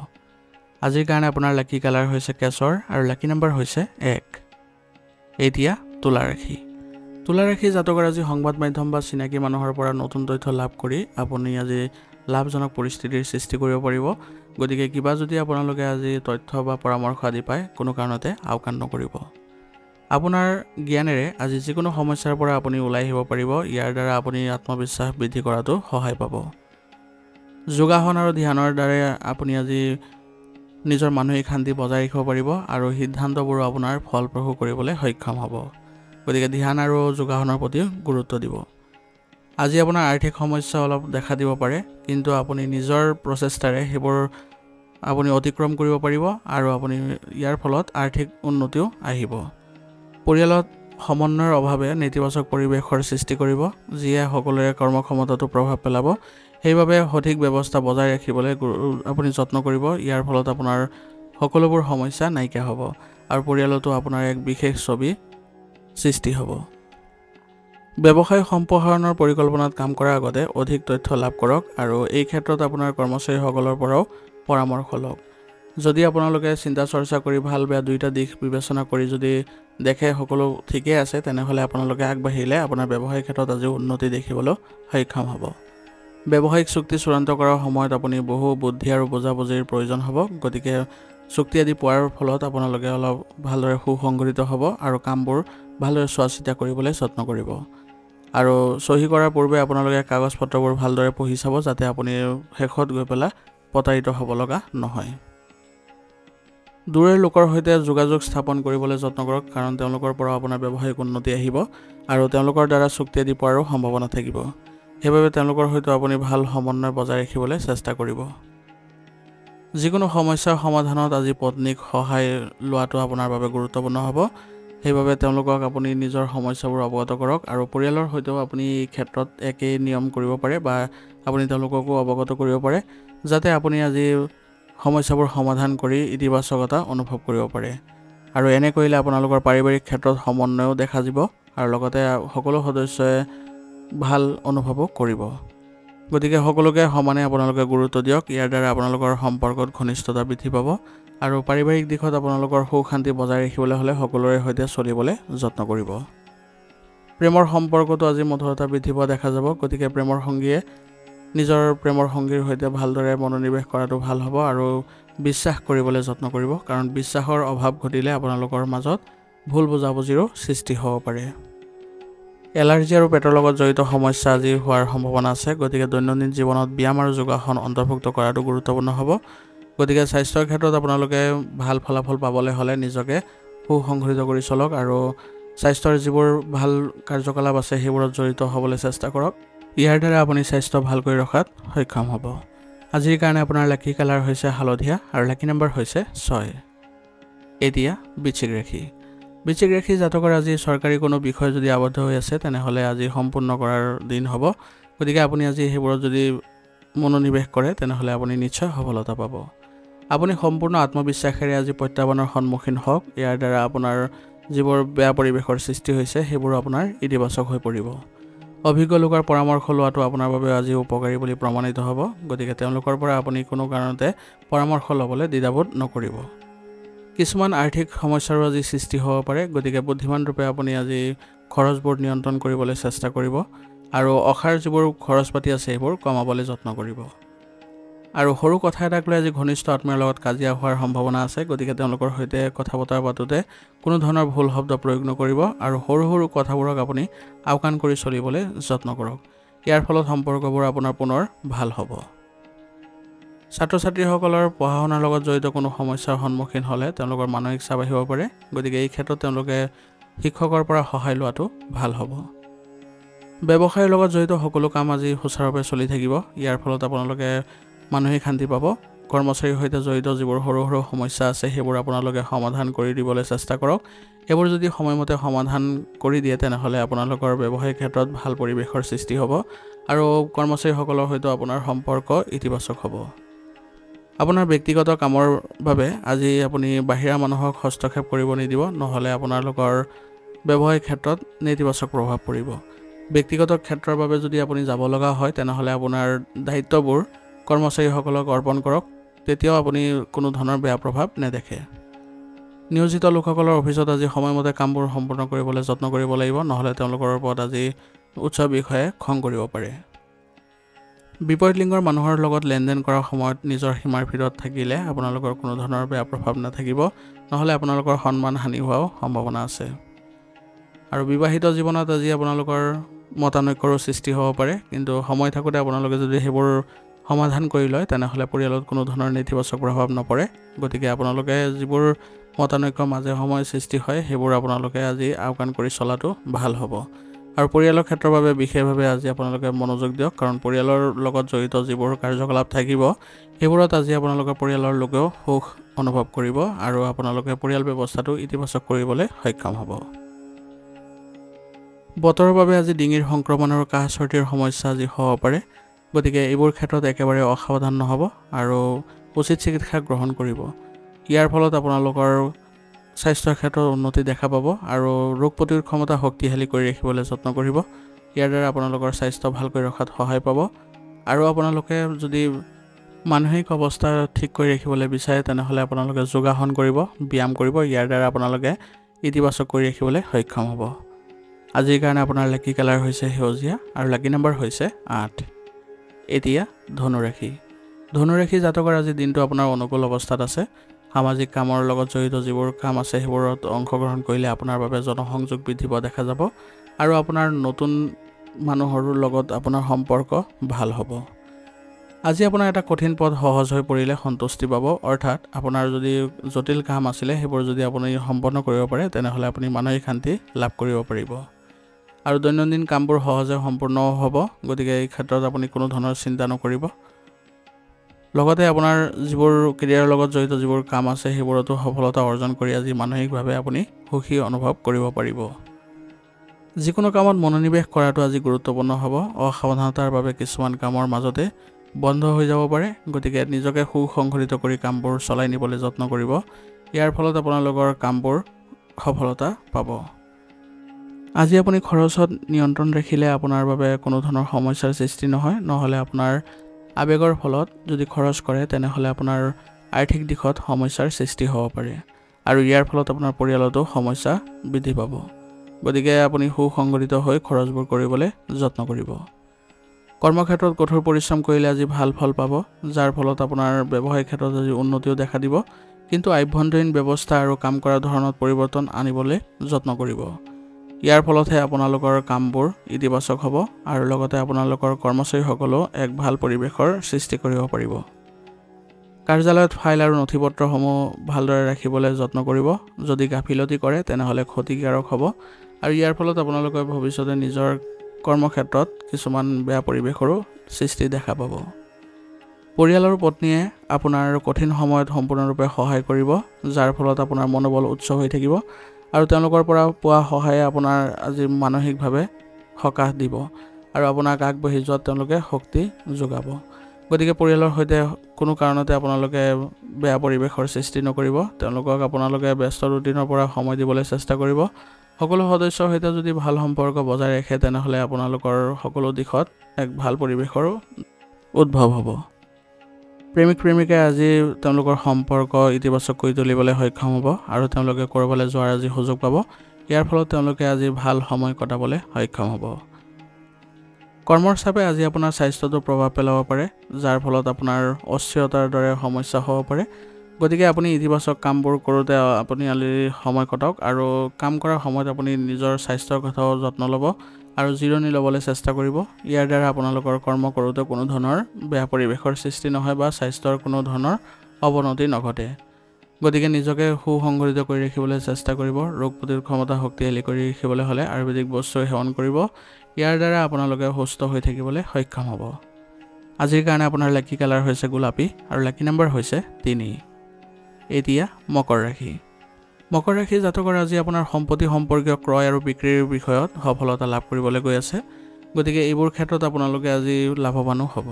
আজিৰ কাৰণে আপোনাৰ লাকি কালাৰ হৈছে কেশৰ আৰু লাকি নম্বৰ হৈছে 1। এতিয়া তুলা ৰাশি। তুলা ৰাশি জাতকৰ আজি সংবাদ মাধ্যম বা চিনাকি মানুহৰ পৰা নতুন তথ্য লাভ কৰি আপুনি আজি লাভজনক পৰিস্থিতিৰ সৃষ্টি কৰিব পাৰিব, গতিকে কিবা যদি আপোনালোকে আজি তথ্য বা পৰামৰ্শ আদি পায় কোনো কাৰণতে আওকাণ নকৰিব। আপোনাৰ জ্ঞানেৰে আজি যিকোনো সমস্যাৰ পৰা আপুনি ওলাই আহিব পাৰিব। ইয়াৰ দ্বাৰা আপুনি আত্মবিশ্বাস বৃদ্ধি কৰাটো সহায় পাব। যোগাসন আৰু ধ্যানৰ দ্বাৰা আপুনি আজি নিজৰ মানসিক শান্তি বজাই ৰাখিব পাৰিব আৰু সিদ্ধান্তবোৰো আপোনাৰ ফলপ্ৰসূ কৰিবলৈ সক্ষম হ'ব, গতিকে ধ্যান আৰু যোগাসনৰ প্ৰতি গুৰুত্ব দিব। আজি আপোনাৰ আৰ্থিক সমস্যা অলপ দেখা দিব পাৰে, কিন্তু আপুনি নিজৰ প্ৰচেষ্টাৰে সেইবোৰ আপুনি অতিক্ৰম কৰিব পাৰিব আৰু আপুনি ইয়াৰ ফলত আৰ্থিক উন্নতিও আহিব। পৰিয়ালত সমন্বয়ৰ অভাৱে নেতিবাচক পৰিৱেশৰ সৃষ্টি কৰিব, যিয়ে সকলোৰে কৰ্মক্ষমতাটো প্ৰভাৱ পেলাব। সেইবাবে সঠিক ব্যৱস্থা বজাই ৰাখিবলৈ আপুনি যত্ন কৰিব। ইয়াৰ ফলত আপোনাৰ সকলোবোৰ সমস্যা নাইকিয়া হ'ব আৰু পৰিয়ালতো আপোনাৰ এক বিশেষ ছবি সৃষ্টি হ'ব। ব্যৱসায় সম্প্ৰসাৰণৰ পৰিকল্পনাত কাম কৰাৰ আগতে অধিক তথ্য লাভ কৰক আৰু এই ক্ষেত্ৰত আপোনাৰ কৰ্মচাৰীসকলৰ পৰাও পৰামৰ্শ লওক। যদি আপোনালোকে চিন্তা চৰ্চা কৰি ভাল বেয়া দুইটা দিশ বিবেচনা কৰি যদি দেখে সকলো ঠিকে আছে তেনেহ'লে আপোনালোকে আগবাঢ়িলে আপোনাৰ ব্যৱসায়িক ক্ষেত্ৰত আজি উন্নতি দেখিবলৈ সক্ষম হ'ব। ব্যৱসায়িক চুক্তি চূড়ান্ত কৰাৰ সময়ত আপুনি বহু বুদ্ধি আৰু বুজাবুজিৰ প্ৰয়োজন হ'ব। গতিকে চুক্তি আদি পোৱাৰ ফলত আপোনালোকে অলপ ভালদৰে সুসংগঠিত হ'ব আৰু কামবোৰ ভালদৰে চোৱা চিতা কৰিবলৈ যত্ন কৰিব। আৰু চহী কৰাৰ পূৰ্বে আপোনালোকে কাগজ পত্ৰবোৰ ভালদৰে পঢ়ি চাব যাতে আপুনি শেষত গৈ পেলাই প্ৰতাৰিত হ'ব লগা নহয়। দূৰৰ লোকৰ সৈতে যোগাযোগ স্থাপন কৰিবলৈ যত্ন কৰক কাৰণ তেওঁলোকৰ পৰা আপোনাৰ ব্যৱসায়িক উন্নতি আহিব আৰু তেওঁলোকৰ দ্বাৰা চুক্তি আদি পোৱাৰো সম্ভাৱনা থাকিব। সেইবাবে তেওঁলোকৰ সৈতে আপুনি ভাল সমন্বয় বজাই ৰাখিবলৈ চেষ্টা কৰিব। যিকোনো সমস্যাৰ সমাধানত আজি পত্নীক সহায় লোৱাটো আপোনাৰ বাবে গুৰুত্বপূৰ্ণ হ'ব। সেইবাবে তেওঁলোকক আপুনি নিজৰ সমস্যাবোৰ অৱগত কৰক আৰু পৰিয়ালৰ সৈতেও আপুনি এই ক্ষেত্ৰত একেই নিয়ম কৰিব পাৰে বা আপুনি তেওঁলোককো অৱগত কৰিব পাৰে যাতে আপুনি আজি সমস্যাবোৰ সমাধান কৰি ইতিবাচকতা অনুভৱ কৰিব পাৰে। আৰু এনে কৰিলে আপোনালোকৰ পাৰিবাৰিক ক্ষেত্ৰত সমন্বয়ো দেখা যাব আৰু লগতে সকলো সদস্যই ভাল অনুভৱো কৰিব। গতিকে সকলোকে সমানে আপোনালোকে গুৰুত্ব দিয়ক। ইয়াৰ দ্বাৰা আপোনালোকৰ সম্পৰ্কত ঘনিষ্ঠতা বৃদ্ধি পাব আৰু পাৰিবাৰিক দিশত আপোনালোকৰ সুখ শান্তি বজাই ৰাখিবলৈ হ'লে সকলোৰে সৈতে চলিবলৈ যত্ন কৰিব। প্ৰেমৰ সম্পৰ্কটো আজি মধুৰতা বৃদ্ধি পোৱা দেখা যাব। গতিকে প্ৰেমৰ সংগীয়ে নিজৰ প্ৰেমৰ সংগীৰ সৈতে ভালদৰে মনোনিৱেশ কৰাটো ভাল হ'ব আৰু বিশ্বাস কৰিবলৈ যত্ন কৰিব কাৰণ বিশ্বাসৰ অভাৱ ঘটিলে আপোনালোকৰ মাজত ভুল বুজাবুজিৰো সৃষ্টি হ'ব পাৰে। এলাৰ্জি আৰু পেটৰ লগত জড়িত সমস্যা আজি হোৱাৰ সম্ভাৱনা আছে। গতিকে দৈনন্দিন জীৱনত ব্যায়াম আৰু যোগাসন অন্তৰ্ভুক্ত কৰাটো গুৰুত্বপূৰ্ণ হ'ব। গতিকে স্বাস্থ্যৰ ক্ষেত্ৰত আপোনালোকে ভাল ফলাফল পাবলৈ হ'লে নিজকে সুসংগঠিত কৰি চলক আৰু স্বাস্থ্যৰ যিবোৰ ভাল কাৰ্যকলাপ আছে সেইবোৰত জড়িত হ'বলৈ চেষ্টা কৰক। ইয়াৰ দ্বাৰা আপুনি স্বাস্থ্য ভাল কৰি ৰখাত সক্ষম হ'ব। আজিৰ কাৰণে আপোনাৰ লাকি কালাৰ হৈছে হালধীয়া আৰু লাকি নম্বৰ হৈছে 6। এতিয়া বৃশ্চিক ৰাশি। বৃশ্চিক ৰাশি জাতকৰ আজি চৰকাৰী কোনো বিষয় যদি আবদ্ধ হৈ আছে তেনেহ'লে আজি সম্পূৰ্ণ কৰাৰ দিন হ'ব। গতিকে আপুনি আজি সেইবোৰত যদি মনোনিৱেশ কৰে তেনেহ'লে আপুনি নিশ্চয় সফলতা পাব। আপুনি সম্পূৰ্ণ আত্মবিশ্বাসেৰে আজি প্ৰত্যাহ্বানৰ সন্মুখীন হওক। ইয়াৰ দ্বাৰা আপোনাৰ যিবোৰ বেয়া পৰিৱেশৰ সৃষ্টি হৈছে সেইবোৰ আপোনাৰ ইতিবাচক হৈ পৰিব। অভিজ্ঞ লোকৰ পৰামৰ্শ লোৱাটো আপোনাৰ বাবে আজি উপকাৰী বুলি প্ৰমাণিত হ'ব। গতিকে তেওঁলোকৰ পৰা আপুনি কোনো কাৰণতে পৰামৰ্শ ল'বলৈ দ্বিধাবোধ নকৰিব। কিছুমান আৰ্থিক সমস্যাৰো আজি সৃষ্টি হ'ব পাৰে। গতিকে বুদ্ধিমান ৰূপে আপুনি আজি খৰচবোৰ নিয়ন্ত্ৰণ কৰিবলৈ চেষ্টা কৰিব আৰু অসাৰ যিবোৰ খৰচ পাতি আছে সেইবোৰ কমাবলৈ যত্ন কৰিব। আৰু সৰু কথা এটাক লৈ আজি ঘনিষ্ঠ আত্মীয়ৰ লগত কাজিয়া হোৱাৰ সম্ভাৱনা আছে। গতিকে তেওঁলোকৰ সৈতে কথা বতৰা পাতোঁতে কোনো ধৰণৰ ভুল শব্দ প্ৰয়োগ নকৰিব আৰু সৰু সৰু কথাবোৰক আপুনি আওকাণ কৰি চলিবলৈ যত্ন কৰক। ইয়াৰ ফলত সম্পৰ্কবোৰ আপোনাৰ পুনৰ ভাল হ'ব। ছাত্ৰ ছাত্ৰীসকলৰ পঢ়া শুনাৰ লগত জড়িত কোনো সমস্যাৰ সন্মুখীন হ'লে তেওঁলোকৰ মানসিক চাপ আহিব পাৰে। গতিকে এই ক্ষেত্ৰত তেওঁলোকে শিক্ষকৰ পৰা সহায় লোৱাটো ভাল হ'ব। ব্যৱসায়ৰ লগত জড়িত সকলো কাম আজি সুচাৰুৰূপে চলি থাকিব। ইয়াৰ ফলত আপোনালোকে মানসিক শান্তি পাব। কৰ্মচাৰীৰ সৈতে জড়িত যিবোৰ সৰু সৰু সমস্যা আছে সেইবোৰ আপোনালোকে সমাধান কৰি দিবলৈ চেষ্টা কৰক। এইবোৰ যদি সময়মতে সমাধান কৰি দিয়ে তেনেহ'লে আপোনালোকৰ ব্যৱসায়িক ক্ষেত্ৰত ভাল পৰিৱেশৰ সৃষ্টি হ'ব আৰু কৰ্মচাৰীসকলৰ সৈতে আপোনাৰ সম্পৰ্ক ইতিবাচক হ'ব। আপোনাৰ ব্যক্তিগত কামৰ বাবে আজি আপুনি বাহিৰা মানুহক হস্তক্ষেপ কৰিব নিদিব, নহ'লে আপোনালোকৰ ব্যৱসায়িক ক্ষেত্ৰত নেতিবাচক প্ৰভাৱ পৰিব। ব্যক্তিগত ক্ষেত্ৰৰ বাবে যদি আপুনি যাব লগা হয় তেনেহ'লে আপোনাৰ দায়িত্ববোৰ কৰ্মচাৰীসকলক অৰ্পণ কৰক। তেতিয়াও আপুনি কোনো ধৰণৰ বেয়া প্ৰভাৱ নেদেখে। নিয়োজিত লোকসকলৰ অফিচত আজি সময়মতে কামবোৰ সম্পূৰ্ণ কৰিবলৈ যত্ন কৰিব লাগিব, নহ'লে তেওঁলোকৰ ওপৰত আজি উচ্চ বিষয়ে খং কৰিব পাৰে। বিপৰীত লিংগৰ মানুহৰ লগত লেনদেন কৰাৰ সময়ত নিজৰ সীমাৰ ভিতৰত থাকিলে আপোনালোকৰ কোনো ধৰণৰ বেয়া প্ৰভাৱ নাথাকিব, নহ'লে আপোনালোকৰ সন্মান হানি হোৱাও সম্ভাৱনা আছে। আৰু বিবাহিত জীৱনত আজি আপোনালোকৰ মতানৈক্যৰো সৃষ্টি হ'ব পাৰে, কিন্তু সময় থাকোঁতে আপোনালোকে যদি সেইবোৰ সমাধান কৰি লয় তেনেহ'লে পৰিয়ালত কোনো ধৰণৰ নেতিবাচক প্ৰভাৱ নপৰে। গতিকে আপোনালোকে যিবোৰ মতানৈক্য মাজে সময়ে সৃষ্টি হয় সেইবোৰ আপোনালোকে আজি আওকাণ কৰি চলাটো ভাল হ'ব। আৰু পৰিয়ালৰ ক্ষেত্ৰৰ বাবে বিশেষভাৱে আজি আপোনালোকে মনোযোগ দিয়ক কাৰণ পৰিয়ালৰ লগত জড়িত যিবোৰ কাৰ্যকলাপ থাকিব সেইবোৰত আজি আপোনালোকৰ পৰিয়ালৰ লোকেও সুখ অনুভৱ কৰিব আৰু আপোনালোকে পৰিয়াল ব্যৱস্থাটো ইতিবাচক কৰিবলৈ সক্ষম হ'ব। বতৰৰ বাবে আজি ডিঙিৰ সংক্ৰমণ আৰু কাহ চৰ্দিৰ সমস্যা আজি হ'ব পাৰে। গতিকে এইবোৰ ক্ষেত্ৰত একেবাৰে অসাৱধান নহ'ব আৰু উচিত চিকিৎসা গ্ৰহণ কৰিব। ইয়াৰ ফলত আপোনালোকৰ স্বাস্থ্যৰ ক্ষেত্ৰত উন্নতি দেখা পাব আৰু ৰোগ প্ৰতিৰোধ ক্ষমতা শক্তিশালী কৰি ৰাখিবলৈ যত্ন কৰিব। ইয়াৰ দ্বাৰা আপোনালোকৰ স্বাস্থ্য ভালকৈ ৰখাত সহায় পাব আৰু আপোনালোকে যদি মানসিক অৱস্থা ঠিক কৰি ৰাখিবলৈ বিচাৰে তেনেহ'লে আপোনালোকে যোগাসন কৰিব, ব্যায়াম কৰিব। ইয়াৰ দ্বাৰা আপোনালোকে ইতিবাচক কৰি ৰাখিবলৈ সক্ষম হ'ব। আজিৰ কাৰণে আপোনাৰ লাকি কালাৰ হৈছে সেউজীয়া আৰু লাকি নম্বৰ হৈছে 8। এতিয়া ধনুৰাশি। ধনুৰাশি জাতকৰ আজি দিনটো আপোনাৰ অনুকূল অৱস্থাত আছে। সামাজিক কামৰ লগত জড়িত যিবোৰ কাম আছে সেইবোৰত অংশগ্ৰহণ কৰিলে আপোনাৰ বাবে জনসংযোগ বৃদ্ধি পোৱা দেখা যাব আৰু আপোনাৰ নতুন মানুহৰ লগত আপোনাৰ সম্পৰ্ক ভাল হ'ব। আজি আপোনাৰ এটা কঠিন পথ সহজ হৈ পৰিলে সন্তুষ্টি পাব, অৰ্থাৎ আপোনাৰ যদি জটিল কাম আছিলে সেইবোৰ যদি আপুনি সম্পন্ন কৰিব পাৰে তেনেহ'লে আপুনি মানসিক শান্তি লাভ কৰিব পাৰিব আৰু দৈনন্দিন কামবোৰ সহজে সম্পূৰ্ণ হ'ব। গতিকে এই ক্ষেত্ৰত আপুনি কোনো ধৰণৰ চিন্তা নকৰিব। লগতে আপোনাৰ যিবোৰ কেৰিয়াৰৰ লগত জড়িত যিবোৰ কাম আছে সেইবোৰতো সফলতা অৰ্জন কৰি আজি মানসিকভাৱে আপুনি সুখী অনুভৱ কৰিব পাৰিব। যিকোনো কামত মনোনিৱেশ কৰাটো আজি গুৰুত্বপূৰ্ণ হ'ব। অসাৱধানতাৰ বাবে কিছুমান কামৰ মাজতে বন্ধ হৈ যাব পাৰে। গতিকে নিজকে সুসংগঠিত কৰি কামবোৰ চলাই নিবলৈ যত্ন কৰিব। ইয়াৰ ফলত আপোনালোকৰ কামবোৰ সফলতা পাব। আজি আপুনি খৰচত নিয়ন্ত্ৰণ ৰাখিলে আপোনাৰ বাবে কোনো ধৰণৰ সমস্যাৰ সৃষ্টি নহয়। নহ'লে আপোনাৰ আৱেগৰ ফলত যদি খৰচ কৰে তেনেহ'লে আপোনাৰ আৰ্থিক দিশত সমস্যাৰ সৃষ্টি হ'ব পাৰে আৰু ইয়াৰ ফলত আপোনাৰ পৰিয়ালতো সমস্যা বৃদ্ধি পাব। গতিকে আপুনি সুসংগঠিত হৈ খৰচবোৰ কৰিবলৈ যত্ন কৰিব। কৰ্মক্ষেত্ৰত কঠোৰ পৰিশ্ৰম কৰিলে আজি ভাল ফল পাব, যাৰ ফলত আপোনাৰ ব্যৱসায়িক ক্ষেত্ৰত আজি উন্নতিও দেখা দিব। কিন্তু আভ্যন্তৰীণ ব্যৱস্থা আৰু কাম কৰাৰ ধৰণত পৰিৱৰ্তন আনিবলৈ যত্ন কৰিব। ইয়াৰ ফলতহে আপোনালোকৰ কামবোৰ ইতিবাচক হ'ব আৰু লগতে আপোনালোকৰ কৰ্মচাৰীসকলেও এক ভাল পৰিৱেশৰ সৃষ্টি কৰিব পাৰিব। কাৰ্যালয়ত ফাইল আৰু নথিপত্ৰসমূহ ভালদৰে ৰাখিবলৈ যত্ন কৰিব। যদি গাফিলতি কৰে তেনেহ'লে ক্ষতিকাৰক হ'ব আৰু ইয়াৰ ফলত আপোনালোকে ভৱিষ্যতে নিজৰ কৰ্মক্ষেত্ৰত কিছুমান বেয়া পৰিৱেশৰো সৃষ্টি দেখা পাব। পৰিয়ালৰ পত্নীয়ে আপোনাৰ কঠিন সময়ত সম্পূৰ্ণৰূপে সহায় কৰিব, যাৰ ফলত আপোনাৰ মনোবল উচ্চ হৈ থাকিব আৰু তেওঁলোকৰ পৰা পোৱা সহায়ে আপোনাৰ আজি মানসিকভাৱে সকাহ দিব আৰু আপোনাক আগবাঢ়ি যোৱাত তেওঁলোকে শক্তি যোগাব। গতিকে পৰিয়ালৰ সৈতে কোনো কাৰণতে আপোনালোকে বেয়া পৰিৱেশৰ সৃষ্টি নকৰিব। তেওঁলোকক আপোনালোকে ব্যস্ত ৰুটিনৰ পৰা সময় দিবলৈ চেষ্টা কৰিব। সকলো সদস্যৰ সৈতে যদি ভাল সম্পৰ্ক বজাই ৰাখে তেনেহ'লে আপোনালোকৰ সকলো দিশত এক ভাল পৰিৱেশৰো উদ্ভৱ হ'ব। প্ৰেমিক প্ৰেমিকাই আজি তেওঁলোকৰ সম্পৰ্ক ইতিবাচক কৰি তুলিবলৈ সক্ষম হ'ব আৰু তেওঁলোকে ক'ৰবালৈ যোৱাৰ আজি সুযোগ পাব। ইয়াৰ ফলত তেওঁলোকে আজি ভাল সময় কটাবলৈ সক্ষম হ'ব। কৰ্মৰ চাপে আজি আপোনাৰ স্বাস্থ্যটো প্ৰভাৱ পেলাব পাৰে, যাৰ ফলত আপোনাৰ অস্থিৰতাৰ দৰে সমস্যা হ'ব পাৰে। গতিকে আপুনি ইতিবাচক কামবোৰ কৰোঁতে আপুনি সময় কটাওক আৰু কাম কৰাৰ সময়ত আপুনি নিজৰ স্বাস্থ্যৰ কথাও যত্ন ল'ব আৰু জিৰণি ল'বলৈ চেষ্টা কৰিব। ইয়াৰ দ্বাৰা আপোনালোকৰ কৰ্ম কৰোঁতে কোনো ধৰণৰ বেয়া পৰিৱেশৰ সৃষ্টি নহয় বা স্বাস্থ্যৰ কোনো ধৰণৰ অৱনতি নঘটে। গতিকে নিজকে সুসংগঠিত কৰি ৰাখিবলৈ চেষ্টা কৰিব। ৰোগ প্ৰতিৰোধ ক্ষমতা শক্তিশালী কৰি ৰাখিবলৈ হ'লে আয়ুৰ্বেদিক বস্তু সেৱন কৰিব। ইয়াৰ দ্বাৰা আপোনালোকে সুস্থ হৈ থাকিবলৈ সক্ষম হ'ব। আজিৰ কাৰণে আপোনাৰ লাকি কালাৰ হৈছে গোলাপী আৰু লাকি নম্বৰ হৈছে 3। এতিয়া মকৰ ৰাশি। মকৰ ৰাশি জাতকৰ আজি আপোনাৰ সম্পত্তি সম্পৰ্কীয় ক্ৰয় আৰু বিক্ৰীৰ বিষয়ত সফলতা লাভ কৰিবলৈ গৈ আছে। গতিকে এইবোৰ ক্ষেত্ৰত আপোনালোকে আজি লাভৱানো হ'ব।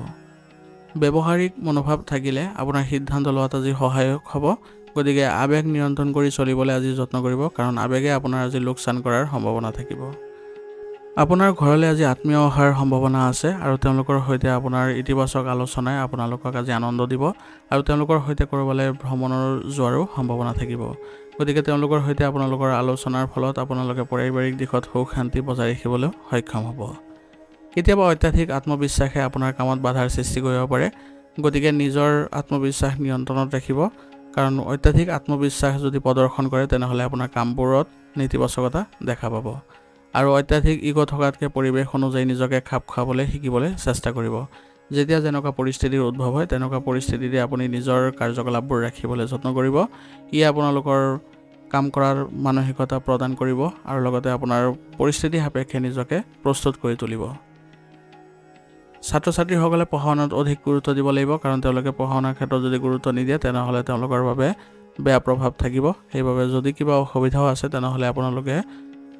ব্যৱহাৰিক মনোভাৱ থাকিলে আপোনাৰ সিদ্ধান্ত লোৱাত আজি সহায়ক হ'ব। গতিকে আৱেগ নিয়ন্ত্ৰণ কৰি চলিবলৈ আজি যত্ন কৰিব, কাৰণ আৱেগে আপোনাৰ আজি লোকচান কৰাৰ সম্ভাৱনা থাকিব। আপোনাৰ ঘৰলৈ আজি আত্মীয় অহাৰ সম্ভাৱনা আছে আৰু তেওঁলোকৰ সৈতে আপোনাৰ ইতিবাচক আলোচনাই আপোনালোকক আজি আনন্দ দিব আৰু তেওঁলোকৰ সৈতে ক'ৰবালৈ ভ্ৰমণৰ যোৱাৰো সম্ভাৱনা থাকিব। গতিকে তেওঁলোকৰ সৈতে আপোনালোকৰ আলোচনাৰ ফলত আপোনালোকে পাৰিবাৰিক দিশত সুখ শান্তি বজাই ৰাখিবলৈ সক্ষম হ'ব। কেতিয়াবা অত্যাধিক আত্মবিশ্বাসে আপোনাৰ কামত বাধাৰ সৃষ্টি কৰিব পাৰে। গতিকে নিজৰ আত্মবিশ্বাস নিয়ন্ত্ৰণত ৰাখিব, কাৰণ অত্যাধিক আত্মবিশ্বাস যদি প্ৰদৰ্শন কৰে তেনেহ'লে আপোনাৰ কামবোৰত নেতিবাচকতা দেখা পাব আৰু অত্যাধিক ইগ' থকাতকৈ পৰিৱেশ অনুযায়ী নিজকে খাপ খুৱাবলৈ শিকিবলৈ চেষ্টা কৰিব। যেতিয়া যেনেকুৱা পৰিস্থিতিৰ উদ্ভৱ হয় তেনেকুৱা পৰিস্থিতিতে আপুনি নিজৰ কাৰ্যকলাপবোৰ ৰাখিবলৈ যত্ন কৰিব। ই আপোনালোকৰ কাম কৰাৰ মানসিকতা প্ৰদান কৰিব আৰু লগতে আপোনাৰ পৰিস্থিতি সাপেক্ষে নিজকে প্ৰস্তুত কৰি তুলিব। ছাত্ৰ ছাত্ৰীসকলে পঢ়া শুনাত অধিক গুৰুত্ব দিব লাগিব, কাৰণ তেওঁলোকে পঢ়া শুনাৰ ক্ষেত্ৰত যদি গুৰুত্ব নিদিয়ে তেনেহ'লে তেওঁলোকৰ বাবে বেয়া প্ৰভাৱ থাকিব। সেইবাবে যদি কিবা অসুবিধাও আছে তেনেহ'লে আপোনালোকে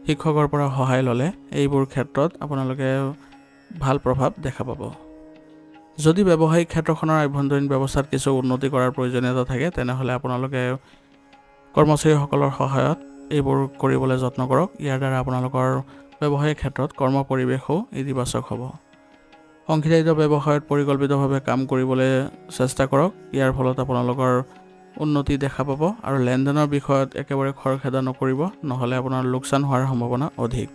শিক্ষকৰ পৰা সহায় ল'লে এইবোৰ ক্ষেত্ৰত আপোনালোকে ভাল প্ৰভাৱ দেখা পাব। যদি ব্যৱসায়িক ক্ষেত্ৰখনৰ আভ্যন্তৰীণ ব্যৱস্থাত কিছু উন্নতি কৰাৰ প্ৰয়োজনীয়তা থাকে তেনেহ'লে আপোনালোকে কৰ্মচাৰীসকলৰ সহায়ত এইবোৰ কৰিবলৈ যত্ন কৰক। ইয়াৰ দ্বাৰা আপোনালোকৰ ব্যৱসায়িক ক্ষেত্ৰত কৰ্ম পৰিৱেশো ইতিবাচক হ'ব। অংশীদাৰিত্ব ব্যৱসায়ত পৰিকল্পিতভাৱে কাম কৰিবলৈ চেষ্টা কৰক। ইয়াৰ ফলত আপোনালোকৰ উন্নতি দেখা পাব আৰু লেনদেনৰ বিষয়ত একেবাৰে খৰখেদা নকৰিব, নহ'লে আপোনাৰ লোকচান হোৱাৰ সম্ভাৱনা অধিক।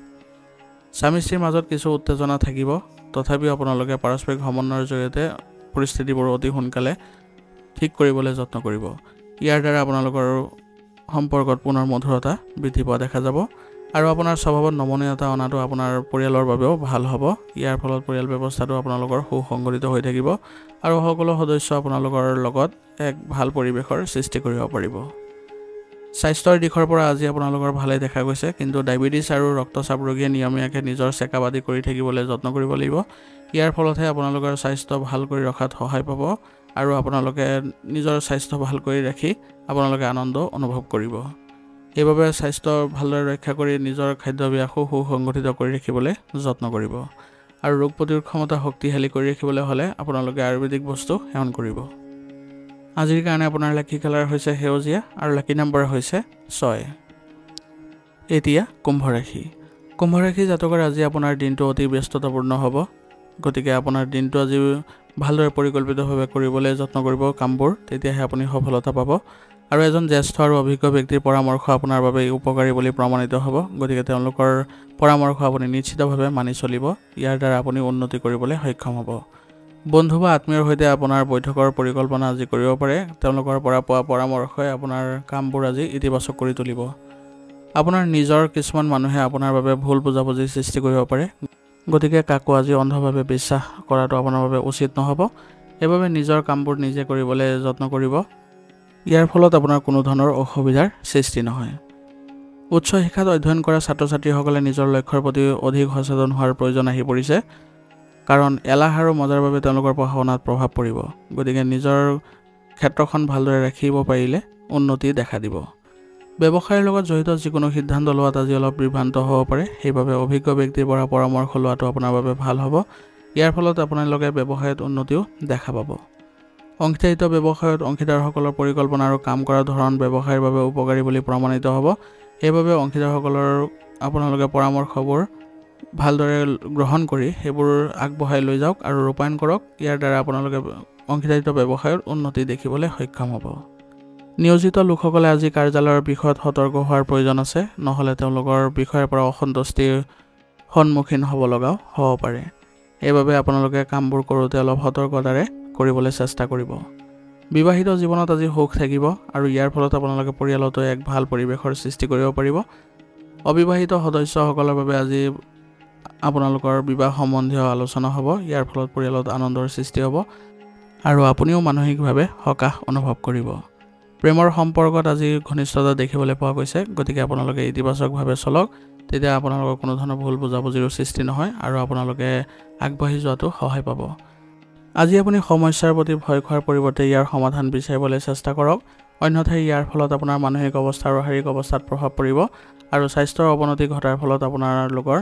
স্বামী স্ত্ৰীৰ মাজত কিছু উত্তেজনা থাকিব, তথাপিও আপোনালোকে পাৰস্পৰিক সমন্বয়ৰ জৰিয়তে পৰিস্থিতিবোৰ অতি সোনকালে ঠিক কৰিবলৈ যত্ন কৰিব। ইয়াৰ দ্বাৰা আপোনালোকৰ সম্পৰ্কত পুনৰ মধুৰতা বৃদ্ধি পোৱা দেখা যাব আৰু আপোনাৰ স্বভাৱত নমনীয়তা অনাটো আপোনাৰ পৰিয়ালৰ বাবেও ভাল হ'ব। ইয়াৰ ফলত পৰিয়াল ব্যৱস্থাটো আপোনালোকৰ সুসংগঠিত হৈ থাকিব আৰু সকলো সদস্য আপোনালোকৰ লগত এক ভাল পৰিৱেশৰ সৃষ্টি কৰিব পাৰিব। স্বাস্থ্যৰ দিশৰ পৰা আজি আপোনালোকৰ ভালেই দেখা গৈছে, কিন্তু ডায়েবেটিছ আৰু ৰক্তচাপ ৰোগীয়ে নিয়মীয়াকৈ নিজৰ চেকআপ আদি কৰি থাকিবলৈ যত্ন কৰিব লাগিব। ইয়াৰ ফলতহে আপোনালোকৰ স্বাস্থ্য ভাল কৰি ৰখাত সহায় পাব আৰু আপোনালোকে নিজৰ স্বাস্থ্য ভাল কৰি ৰাখি আপোনালোকে আনন্দ অনুভৱ কৰিব। সেইবাবে স্বাস্থ্য ভালদৰে ৰক্ষা কৰি নিজৰ খাদ্যাভ্যাসো সুসংগঠিত কৰি ৰাখিবলৈ যত্ন কৰিব আৰু ৰোগ প্ৰতিৰোধ ক্ষমতা শক্তিশালী কৰি ৰাখিবলৈ হ'লে আপোনালোকে আয়ুৰ্বেদিক বস্তু সেৱন কৰিব। আজিৰ কাৰণে আপোনাৰ লাকি কালাৰ হৈছে সেউজীয়া আৰু লাকি নম্বৰ হৈছে 6। এতিয়া কুম্ভ ৰাশি। কুম্ভ ৰাশি জাতকৰ আজি আপোনাৰ দিনটো অতি ব্যস্ততাপূৰ্ণ হ'ব, গতিকে আপোনাৰ দিনটো আজি ভালদৰে পৰিকল্পিতভাৱে কৰিবলৈ যত্ন কৰিব কামবোৰ, তেতিয়াহে আপুনি সফলতা পাব আৰু এজন জ্যেষ্ঠ আৰু অভিজ্ঞ ব্যক্তিৰ পৰামৰ্শ আপোনাৰ বাবে উপকাৰী বুলি প্ৰমাণিত হ'ব, গতিকে তেওঁলোকৰ পৰামৰ্শ আপুনি নিশ্চিতভাৱে মানি চলিব। ইয়াৰ দ্বাৰা আপুনি উন্নতি কৰিবলৈ সক্ষম হ'ব। বন্ধু বা আত্মীয়ৰ সৈতে আপোনাৰ বৈঠকৰ পৰিকল্পনা আজি কৰিব পাৰে। তেওঁলোকৰ পৰা পোৱা পৰামৰ্শই আপোনাৰ কামবোৰ আজি ইতিবাচক কৰি তুলিব। আপোনাৰ নিজৰ কিছুমান মানুহে আপোনাৰ বাবে ভুল বুজাবুজিৰ সৃষ্টি কৰিব পাৰে, গতিকে কাকো আজি অন্ধভাৱে বিশ্বাস কৰাটো আপোনাৰ বাবে উচিত নহ'ব। সেইবাবে নিজৰ কামবোৰ নিজে কৰিবলৈ যত্ন কৰিব। ইয়াৰ ফলত আপোনাৰ কোনো ধৰণৰ অসুবিধাৰ সৃষ্টি নহয়। উচ্চ শিক্ষাত অধ্যয়ন কৰা ছাত্ৰ ছাত্ৰীসকলে নিজৰ লক্ষ্যৰ প্ৰতি অধিক সচেতন হোৱাৰ প্ৰয়োজন আহি পৰিছে, কাৰণ এলাহ আৰু মজাৰ বাবে তেওঁলোকৰ পঢ়া শুনাত প্ৰভাৱ পৰিব। গতিকে নিজৰ ক্ষেত্ৰখন ভালদৰে ৰাখিব পাৰিলে উন্নতি দেখা দিব। ব্যৱসায়ৰ লগত জড়িত যিকোনো সিদ্ধান্ত লোৱাত আজি অলপ বিভ্ৰান্ত হ'ব পাৰে, সেইবাবে অভিজ্ঞ ব্যক্তিৰ পৰা পৰামৰ্শ লোৱাটো আপোনাৰ বাবে ভাল হ'ব। ইয়াৰ ফলত আপোনালোকে ব্যৱসায়ত উন্নতিও দেখা পাব। অংশীদাৰিত্ব ব্যৱসায়ত অংশীদাৰসকলৰ পৰিকল্পনা আৰু কাম কৰাৰ ধৰণ ব্যৱসায়ৰ বাবে উপকাৰী বুলি প্ৰমাণিত হ'ব। সেইবাবে অংশীদাৰসকলৰ আপোনালোকে পৰামৰ্শবোৰ ভালদৰে গ্ৰহণ কৰি সেইবোৰ আগবঢ়াই লৈ যাওক আৰু ৰূপায়ণ কৰক। ইয়াৰ দ্বাৰা আপোনালোকে অংশীদাৰিত্ব ব্যৱসায়ৰ উন্নতি দেখিবলৈ সক্ষম হ'ব। নিয়োজিত লোকসকলে আজি কাৰ্যালয়ৰ বিষয়ত সতৰ্ক হোৱাৰ প্ৰয়োজন আছে, নহ'লে তেওঁলোকৰ বিষয়ৰ পৰা অসন্তুষ্টিৰ সন্মুখীন হ'ব লগাও হ'ব পাৰে। সেইবাবে আপোনালোকে কামবোৰ কৰোঁতে অলপ সতৰ্কতাৰে কৰিবলৈ চেষ্টা কৰিব। বিবাহিত জীৱনত আজি সুখ থাকিব আৰু ইয়াৰ ফলত আপোনালোকে পৰিয়ালতো এক ভাল পৰিৱেশৰ সৃষ্টি কৰিব পাৰিব। অবিবাহিত সদস্যসকলৰ বাবে আজি আপোনালোকৰ বিবাহ সম্বন্ধীয় আলোচনা হ'ব। ইয়াৰ ফলত পৰিয়ালত আনন্দৰ সৃষ্টি হ'ব আৰু আপুনিও মানসিকভাৱে সকাহ অনুভৱ কৰিব। প্ৰেমৰ সম্পৰ্কত আজি ঘনিষ্ঠতা দেখিবলৈ পোৱা গৈছে, গতিকে আপোনালোকে ইতিবাচকভাৱে চলক, তেতিয়া আপোনালোকৰ কোনো ধৰণৰ ভুল বুজাবুজিৰো সৃষ্টি নহয় আৰু আপোনালোকে আগবাঢ়ি যোৱাটো সহায় পাব। আজি আপুনি সমস্যাৰ প্ৰতি ভয় খোৱাৰ পৰিৱৰ্তে ইয়াৰ সমাধান বিচাৰিবলৈ চেষ্টা কৰক, অন্যথা ইয়াৰ ফলত আপোনাৰ মানসিক অৱস্থা আৰু শাৰীৰিক অৱস্থাত প্ৰভাৱ পৰিব আৰু স্বাস্থ্যৰ অৱনতি ঘটাৰ ফলত আপোনালোকৰ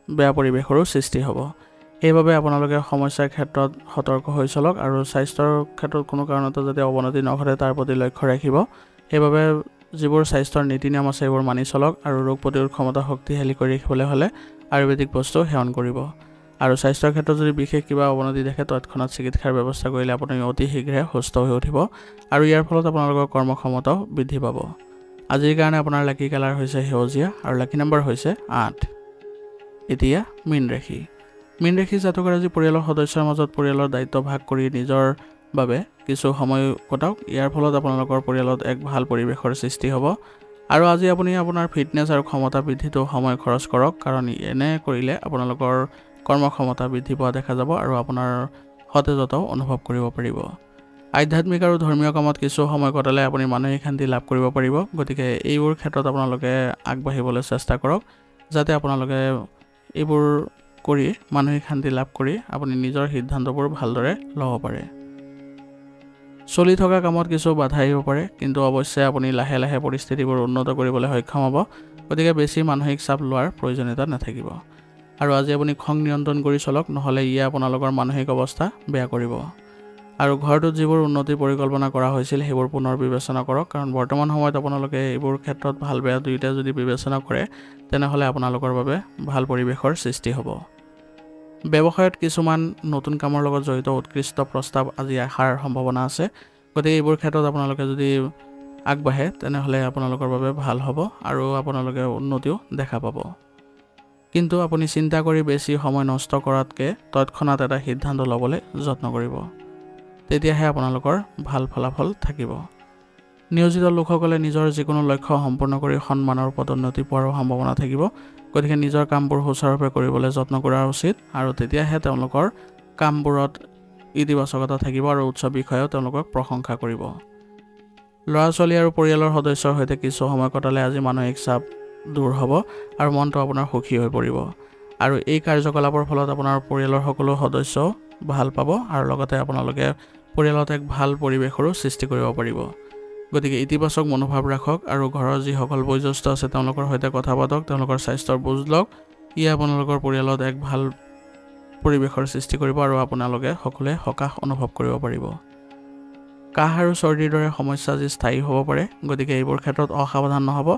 বেয়া পৰিৱেশৰো সৃষ্টি হ'ব। সেইবাবে আপোনালোকে সমস্যাৰ ক্ষেত্ৰত সতৰ্ক হৈ চলক আৰু স্বাস্থ্যৰ ক্ষেত্ৰত কোনো কাৰণতে যাতে অৱনতি নঘটে তাৰ প্ৰতি লক্ষ্য ৰাখিব। সেইবাবে যিবোৰ স্বাস্থ্যৰ নীতি নিয়ম আছে সেইবোৰ মানি চলক আৰু ৰোগ প্ৰতিৰোধ ক্ষমতা শক্তিশালী কৰি ৰাখিবলৈ হ'লে আয়ুৰ্বেদিক বস্তু সেৱন কৰিব আৰু স্বাস্থ্যৰ ক্ষেত্ৰত যদি বিশেষ কিবা অৱনতি দেখে তৎক্ষণাত চিকিৎসাৰ ব্যৱস্থা কৰিলে আপুনি অতি শীঘ্ৰে সুস্থ হৈ উঠিব আৰু ইয়াৰ ফলত আপোনালোকৰ কৰ্মক্ষমতাও বৃদ্ধি পাব। আজিৰ কাৰণে আপোনাৰ লাকি কালাৰ হৈছে সেউজীয়া আৰু লাকি নম্বৰ হৈছে 8। এতিয়া মীন ৰাশি। মীন ৰাশি জাতকৰ আজি পৰিয়ালৰ সদস্যৰ মাজত পৰিয়ালৰ দায়িত্ব ভাগ কৰি নিজৰ বাবে কিছু সময় কটাওক। ইয়াৰ ফলত আপোনালোকৰ পৰিয়ালত এক ভাল পৰিৱেশৰ সৃষ্টি হ'ব আৰু আজি আপুনি আপোনাৰ ফিটনেছ আৰু ক্ষমতা বৃদ্ধিতো সময় খৰচ কৰক, কাৰণ এনে কৰিলে আপোনালোকৰ কৰ্মক্ষমতা বৃদ্ধি পোৱা দেখা যাব আৰু আপোনাৰ সতেজতাও অনুভৱ কৰিব পাৰিব। আধ্যাত্মিক আৰু ধৰ্মীয় কামত কিছু সময় কটালে আপুনি মানসিক শান্তি লাভ কৰিব পাৰিব, গতিকে এইবোৰ ক্ষেত্ৰত আপোনালোকে আগবাঢ়িবলৈ চেষ্টা কৰক, যাতে আপোনালোকে এইবোৰ কৰি মানসিক শান্তি লাভ কৰি আপুনি নিজৰ সিদ্ধান্তবোৰ ভালদৰে ল'ব পাৰে। চলি থকা কামত কিছু বাধা আহিব পাৰে, কিন্তু অৱশ্যে আপুনি লাহে লাহে পৰিস্থিতিবোৰ উন্নত কৰিবলৈ সক্ষম হ'ব, গতিকে বেছি মানসিক চাপ লোৱাৰ প্ৰয়োজনীয়তা নাথাকিব আৰু আজি আপুনি খং নিয়ন্ত্ৰণ কৰি চলক, নহ'লে ইয়ে আপোনালোকৰ মানসিক অৱস্থা বেয়া কৰিব আৰু ঘৰটোত যিবোৰ উন্নতিৰ পৰিকল্পনা কৰা হৈছিল সেইবোৰ পুনৰ বিবেচনা কৰক, কাৰণ বৰ্তমান সময়ত আপোনালোকে এইবোৰ ক্ষেত্ৰত ভাল বেয়া দুয়োটা যদি বিবেচনা কৰে তেনেহ'লে আপোনালোকৰ বাবে ভাল পৰিৱেশৰ সৃষ্টি হ'ব। ব্যৱসায়ত কিছুমান নতুন কামৰ লগত জড়িত উৎকৃষ্ট প্ৰস্তাৱ আজি অহাৰ সম্ভাৱনা আছে গতিকে এইবোৰ ক্ষেত্ৰত আপোনালোকে যদি আগবাঢ়ে তেনেহ'লে আপোনালোকৰ বাবে ভাল হ'ব আৰু আপোনালোকে উন্নতিও দেখা পাব কিন্তু আপুনি চিন্তা কৰি বেছি সময় নষ্ট কৰাতকৈ তৎক্ষণাত এটা সিদ্ধান্ত ল'বলৈ যত্ন কৰিব তেতিয়াহে আপোনালোকৰ ভাল ফলাফল থাকিব নিয়োজিত লোকসকলে নিজৰ যিকোনো লক্ষ্য সম্পূৰ্ণ কৰি সন্মানৰ পদোন্নতি পোৱাৰ সম্ভাৱনা থাকিব গতিকে নিজৰ কামবোৰ সুচাৰুৰূপে কৰিবলৈ যত্ন কৰা উচিত আৰু তেতিয়াহে তেওঁলোকৰ কামবোৰত ইতিবাচকতা থাকিব আৰু উচ্চ বিষয়েও তেওঁলোকক প্ৰশংসা কৰিব ল'ৰা-ছোৱালী আৰু পৰিয়ালৰ সদস্যৰ সৈতে কিছু সময় কটালে আজি মানসিক চাপ দূৰ হ'ব আৰু মনটো আপোনাৰ সুখী হৈ পৰিব আৰু এই কাৰ্যকলাপৰ ফলত আপোনাৰ পৰিয়ালৰ সকলো সদস্য ভাল পাব আৰু লগতে আপোনালোকে পৰিয়ালত এক ভাল পৰিৱেশৰো সৃষ্টি কৰিব পাৰিব গতিকে ইতিবাচক মনোভাৱ ৰাখক আৰু ঘৰৰ যিসকল বয়োজ্যেষ্ঠ আছে তেওঁলোকৰ সৈতে কথা পাতক তেওঁলোকৰ স্বাস্থ্যৰ বুজ লওক ই আপোনালোকৰ পৰিয়ালত এক ভাল পৰিৱেশৰ সৃষ্টি কৰিব আৰু আপোনালোকে সকলোৱে সকাহ অনুভৱ কৰিব পাৰিব কাহ আৰু চৰ্দিৰ দৰে সমস্যা যি স্থায়ী হ'ব পাৰে গতিকে এইবোৰ ক্ষেত্ৰত অসাৱধান নহ'ব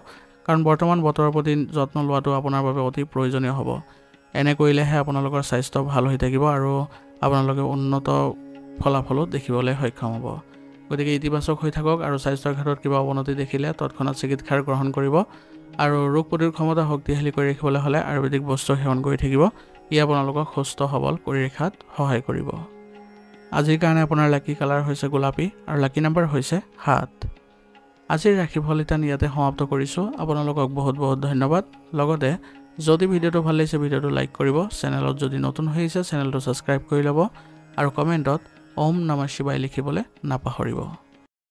কাৰণ বৰ্তমান বতৰৰ প্ৰতি যত্ন লোৱাটো আপোনাৰ বাবে অতি প্ৰয়োজনীয় হ'ব এনে কৰিলেহে আপোনালোকৰ স্বাস্থ্য ভাল হৈ থাকিব আৰু আপোনালোকে উন্নত ফলাফলো দেখিবলৈ সক্ষম হ'ব গতিকে ইতিবাচক হৈ থাকক আৰু স্বাস্থ্যৰ ক্ষেত্ৰত কিবা অৱনতি দেখিলে তৎক্ষণাত চিকিৎসাৰ গ্ৰহণ কৰিব আৰু ৰোগ প্ৰতিৰোধ ক্ষমতা শক্তিশালী কৰি ৰাখিবলৈ হ'লে আয়ুৰ্বেদিক বস্তু সেৱন কৰি থাকিব ই আপোনালোকক সুস্থ সবল কৰি ৰখাত সহায় কৰিব আজিৰ কাৰণে আপোনাৰ লাকি কালাৰ হৈছে গোলাপী আৰু লাকি নম্বৰ হৈছে 7 আজিৰ ৰাশিফল ইয়াতে সমাপ্ত কৰিছোঁ আপোনালোকক বহুত বহুত ধন্যবাদ লগতে যদি ভিডিঅ'টো ভাল লাগিছে ভিডিঅ'টো লাইক কৰিব চেনেলত যদি নতুন হৈ আছে চেনেলটো ছাবস্ক্ৰাইব কৰি ল'ব আৰু কমেণ্টত ওম নমঃ শিৱায় লিখিবলৈ নাপাহৰিব